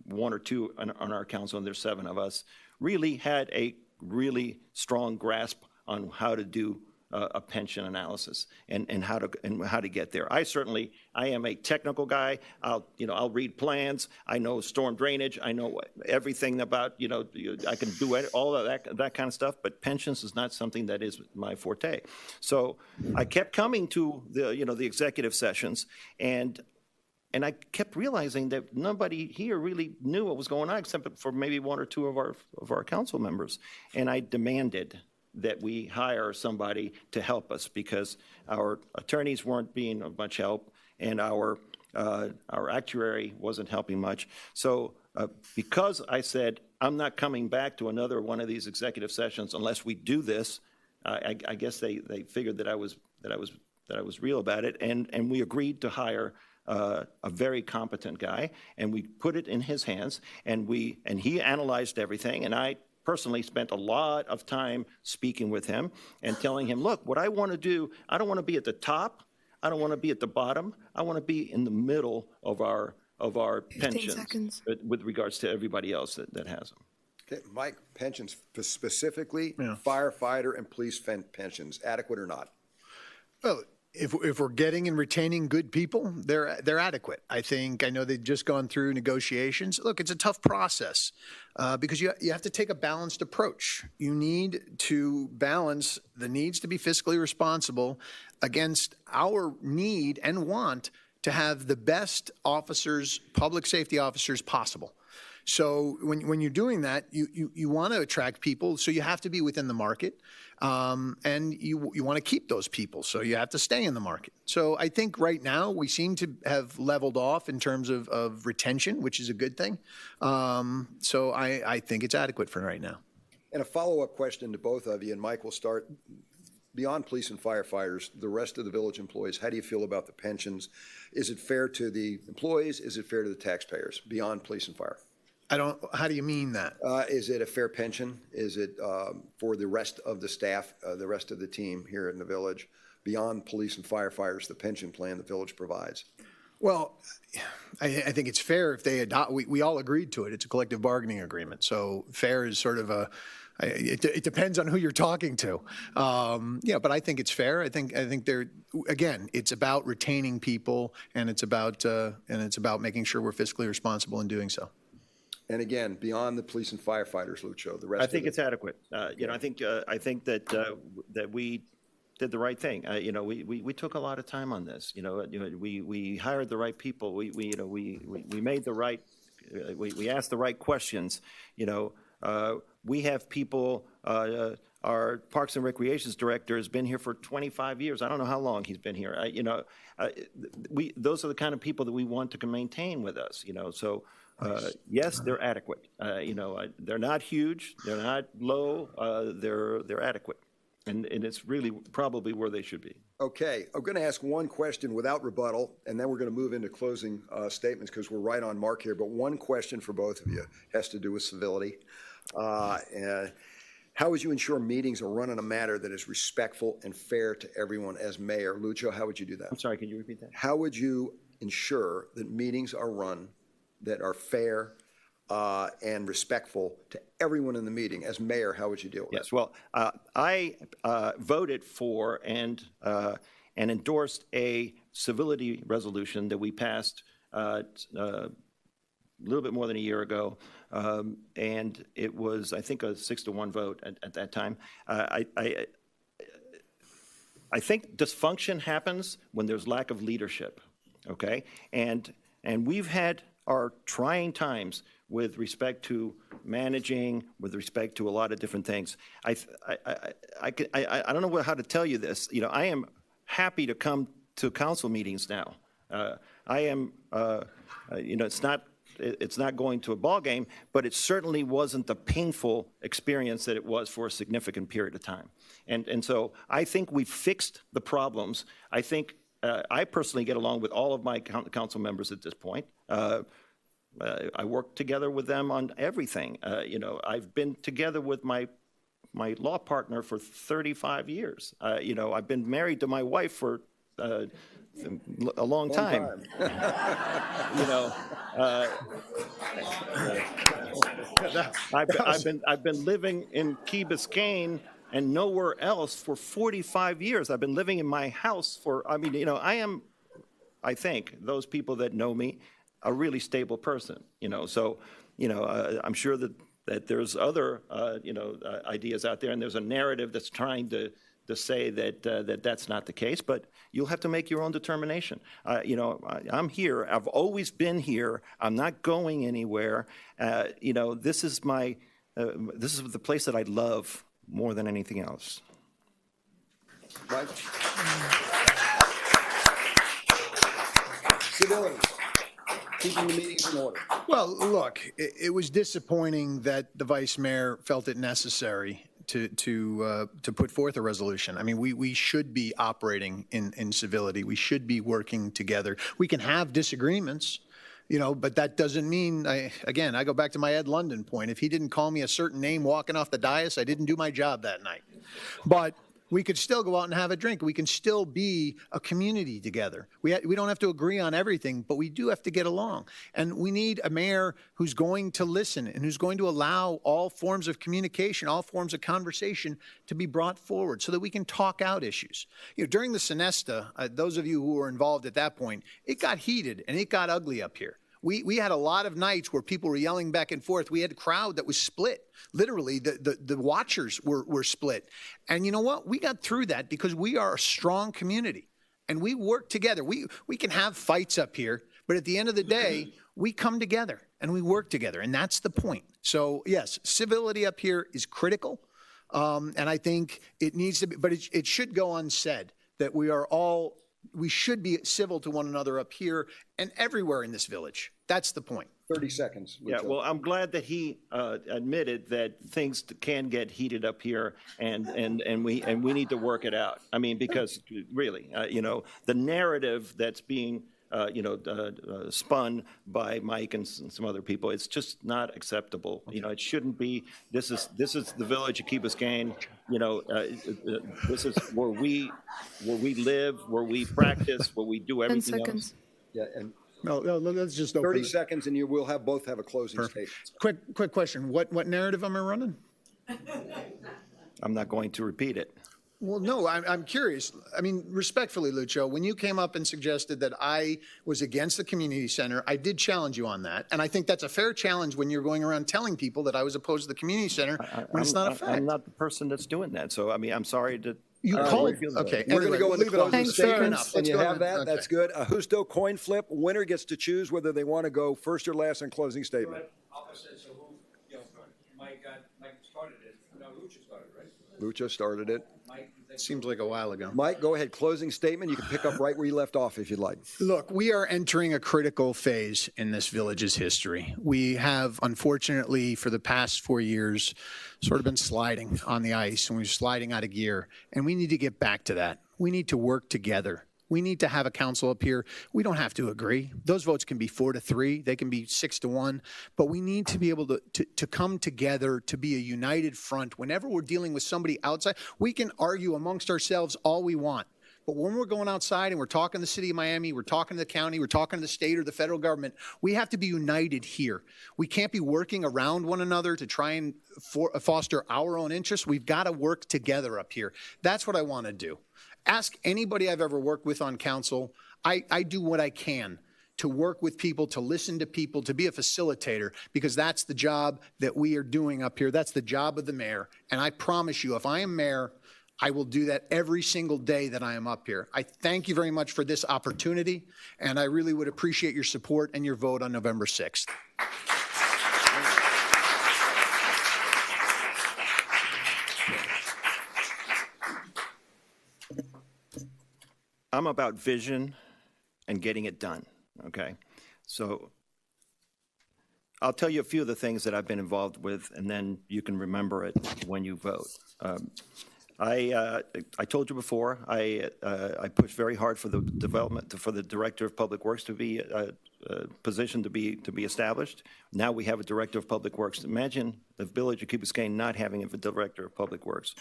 G: 1 or 2 on our council, and there's 7 of us, really had a really strong grasp on how to do a pension analysis and how to get there. I am a technical guy. I'll read plans. I know storm drainage. I know everything about, I can do all of that kind of stuff, but pensions is not something that is my forte. So I kept coming to the executive sessions, and I kept realizing that nobody here really knew what was going on, except for maybe 1 or 2 of our council members. And I demanded that we hire somebody to help us, because our attorneys weren't being of much help, and our actuary wasn't helping much. So because I said, I'm not coming back to another one of these executive sessions unless we do this, I guess they figured that I was real about it, and we agreed to hire a very competent guy, and we put it in his hands, and he analyzed everything, and I personally spent a lot of time speaking with him and telling him, look, what I want to do, I don't want to be at the top, I don't want to be at the bottom, I want to be in the middle of our of our
H: 15
G: pensions
H: seconds.
G: with regards to everybody else that has them.
F: Okay, Mike, pensions specifically, firefighter and police pensions, adequate or not?
B: Well, if we're getting and retaining good people, they're adequate. I know they've just gone through negotiations. Look, it's a tough process because you have to take a balanced approach. You need to balance the needs to be fiscally responsible against our need and want to have the best officers, public safety officers possible. So when you're doing that, you want to attract people, so you have to be within the market, and you want to keep those people, so you have to stay in the market. So I think right now we seem to have leveled off in terms of retention, which is a good thing. So I think it's adequate for right now.
F: And a follow-up question to both of you, and Mike will start. Beyond police and firefighters, the rest of the village employees, how do you feel about the pensions? Is it fair to the employees? Is it fair to the taxpayers beyond police and fire?
B: How do you mean that?
F: Is it a fair pension? Is it for the rest of the staff, the rest of the team here in the village, beyond police and firefighters, the pension plan the village provides?
B: Well, I think it's fair if they adopt. We all agreed to it. It's a collective bargaining agreement. So fair is sort of it depends on who you're talking to. Yeah, but I think it's fair. I think again, it's about retaining people, and it's about making sure we're fiscally responsible in doing so.
F: And again, beyond the police and firefighters, Lucho, the rest.
G: I think it's adequate. I think that we did the right thing. We took a lot of time on this. We hired the right people. We made the right. We asked the right questions. We have people. Our Parks and Recreations director has been here for 25 years. I don't know how long he's been here. Those are the kind of people that we want to maintain with us. So. Yes, they're adequate. They're not huge. They're not low. They're adequate, and it's really probably where they should be.
F: Okay, I'm going to ask one question without rebuttal, and then we're going to move into closing statements because we're right on mark here. But one question for both of you has to do with civility. How would you ensure meetings are run in a manner that is respectful and fair to everyone as mayor? Lucho, how would you do that?
G: I'm sorry, can you repeat that?
F: How would you ensure that meetings are run that are fair and respectful to everyone in the meeting? As mayor, how would you deal with
G: Yes, well, I voted for and endorsed a civility resolution that we passed a little bit more than a year ago, and it was, I think, a 6-1 vote at that time. I think dysfunction happens when there's lack of leadership, okay? And we've had our trying times with respect to managing, with respect to a lot of different things. I don't know how to tell you this. I am happy to come to council meetings now. I am, it's not going to a ball game, but it certainly wasn't the painful experience that it was for a significant period of time. And so I think we've fixed the problems. I think I personally get along with all of my council members at this point. I work together with them on everything. I've been together with my law partner for 35 years. I've been married to my wife for a long time. I've been living in Key Biscayne and nowhere else for 45 years. I've been living in my house I think those people that know me, a really stable person, so, I'm sure that there's other, ideas out there, and there's a narrative that's trying to say that that's not the case, but you'll have to make your own determination. I'm here. I've always been here. I'm not going anywhere. This is this is the place that I love more than anything else.
F: Right? Civility. Keeping the meetings in order.
B: Well, look, it was disappointing that the vice mayor felt it necessary to put forth a resolution. I mean, we should be operating in civility. We should be working together. We can have disagreements, but that doesn't mean, I go back to my Ed London point. If he didn't call me a certain name walking off the dais, I didn't do my job that night. But We could still go out and have a drink. We can still be a community together. We don't have to agree on everything, but we do have to get along. And we need a mayor who's going to listen and who's going to allow all forms of communication, all forms of conversation to be brought forward so that we can talk out issues. During the Sonesta, those of you who were involved at that point, it got heated and it got ugly up here. We had a lot of nights where people were yelling back and forth. We had a crowd that was split. Literally, the watchers were split. And you know what? We got through that because we are a strong community. And we work together. We can have fights up here, but at the end of the day, we come together and we work together. And that's the point. So, yes, civility up here is critical. And I think it needs to be, but it should go unsaid that we should be civil to one another up here and everywhere in this village. That's the point.
F: 30 seconds.
G: Yeah, well, I'm glad that he admitted that things can get heated up here, and we need to work it out. I mean, because really, the narrative that's being spun by Mike and some other people, it's just not acceptable. It shouldn't be. This is the village of Key Biscayne. This is where we live, where we practice, where we do
H: 10
G: everything
H: seconds.
G: else.
F: Yeah, and
B: No, let's just open
F: 30 seconds, and you will both have a closing statement.
B: Quick question. What narrative am I running?
G: I'm not going to repeat it.
B: Well, no, I'm curious. I mean, respectfully, Lucio, when you came up and suggested that I was against the community center, I did challenge you on that. And I think that's a fair challenge when you're going around telling people that I was opposed to the community center when it's not a fact.
G: I'm not the person that's doing that. So, I mean, I'm sorry to...
B: You called. Okay.
F: We're going to go into closing
H: Thanks,
F: statements, and you have that.
B: Okay.
F: That's good. A Justo coin flip. Winner gets to choose whether they want to go first or last on closing statement.
A: Opposite, so who, Mike started it. No, Lucha started, right?
F: Lucha started it.
B: Seems like a while ago.
F: Mike, go ahead. Closing statement. You can pick up right where you left off if you'd like.
B: Look, we are entering a critical phase in this village's history. We have, unfortunately, for the past 4 years, sort of been sliding on the ice, and we're sliding out of gear. And we need to get back to that. We need to work together. We need to have a council up here. We don't have to agree. Those votes can be 4-3. They can be 6-1. But we need to be able to come together to be a united front. Whenever we're dealing with somebody outside, we can argue amongst ourselves all we want. But when we're going outside and we're talking to the city of Miami, we're talking to the county, we're talking to the state or the federal government, we have to be united here. We can't be working around one another to try and foster our own interests. We've got to work together up here. That's what I want to do. Ask anybody I've ever worked with on council. I do what I can to work with people, to listen to people, to be a facilitator, because that's the job that we are doing up here. That's the job of the mayor. And I promise you, if I am mayor, I will do that every single day that I am up here. I thank you very much for this opportunity, and I really would appreciate your support and your vote on November 6th.
G: I'm about vision and getting it done, okay? So I'll tell you a few of the things that I've been involved with, and then you can remember it when you vote. I told you before, I pushed very hard for the development, for the Director of Public Works to be position to be established. Now we have a Director of Public Works. Imagine the village of Key Biscayne not having a Director of Public Works.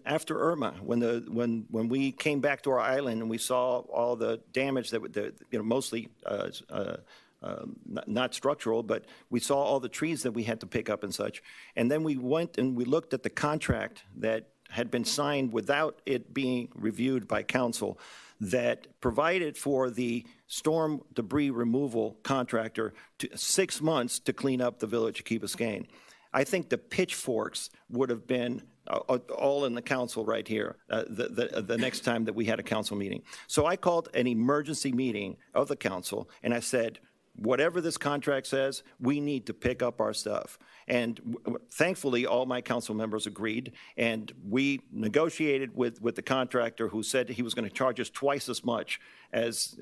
G: After Irma, when we came back to our island and we saw all the damage that mostly not structural, but we saw all the trees that we had to pick up and such. And then we went and we looked at the contract that had been signed without it being reviewed by council that provided for the storm debris removal contractor 6 months to clean up the village of Key Biscayne. I think the pitchforks would have been all in the council right here the next time that we had a council meeting. So I called an emergency meeting of the council, and I said, whatever this contract says, we need to pick up our stuff. And thankfully, all my council members agreed, and we negotiated with the contractor who said he was going to charge us twice as much as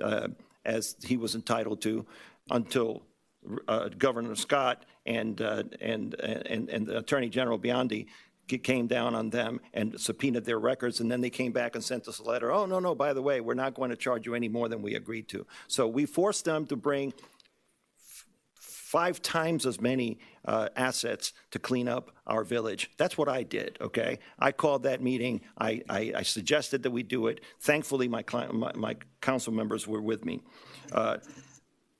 G: he was entitled to until Governor Scott and the Attorney General Biondi came down on them and subpoenaed their records, and then they came back and sent us a letter. Oh, no, by the way, we're not going to charge you any more than we agreed to. So we forced them to bring 5 times as many assets to clean up our village. That's what I did, okay? I called that meeting. I suggested that we do it. Thankfully, my council members were with me.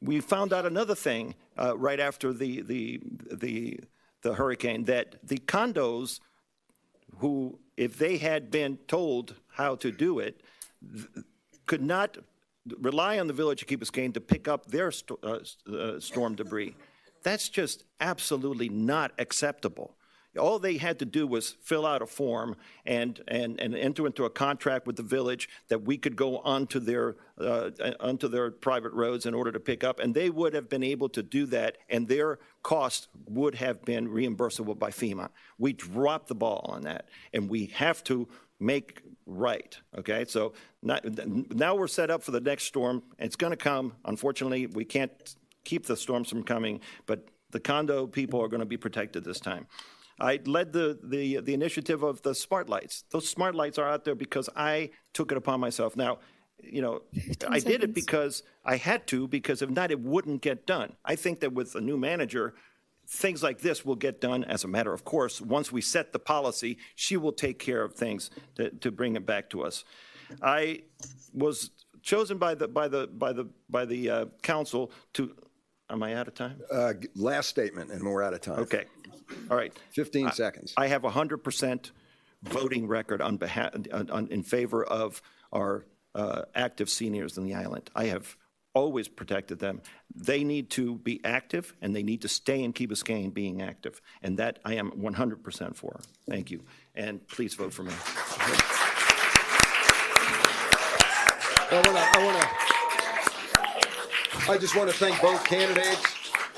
G: We found out another thing right after the hurricane, that the condos who, if they had been told how to do it, could not rely on the Village of Key Biscayne to pick up their storm debris. That's just absolutely not acceptable. All they had to do was fill out a form and enter into a contract with the village that we could go onto their private roads in order to pick up, and they would have been able to do that, and their cost would have been reimbursable by FEMA. We dropped the ball on that, and we have to make right, okay? So now we're set up for the next storm. It's going to come. Unfortunately, we can't keep the storms from coming, but the condo people are going to be protected this time. I led the initiative of the smart lights. Those smart lights are out there because I took it upon myself. Now, you know, I did it because I had to, because if not, it wouldn't get done. I think that with a new manager, things like this will get done. As a matter of course, once we set the policy, she will take care of things to bring it back to us. I was chosen by the council to. Am I out of time?
F: Last statement, and we're out of time.
G: Okay. All right.
F: 15 seconds.
G: I have 100% voting record in favor of our active seniors in the island. I have always protected them. They need to be active, and they need to stay in Key Biscayne being active, and that I am 100% for. Thank you, and please vote for me.
F: I just want to thank both candidates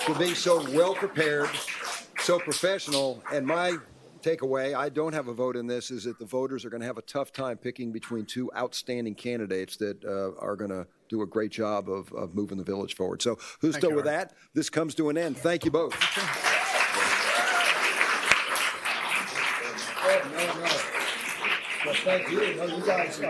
F: for being so well prepared, so professional, and my takeaway, I don't have a vote in this, is that the voters are going to have a tough time picking between 2 outstanding candidates that are going to do a great job of moving the village forward. So who's still with that? This comes to an end. Thank you both. Well, thank you. You guys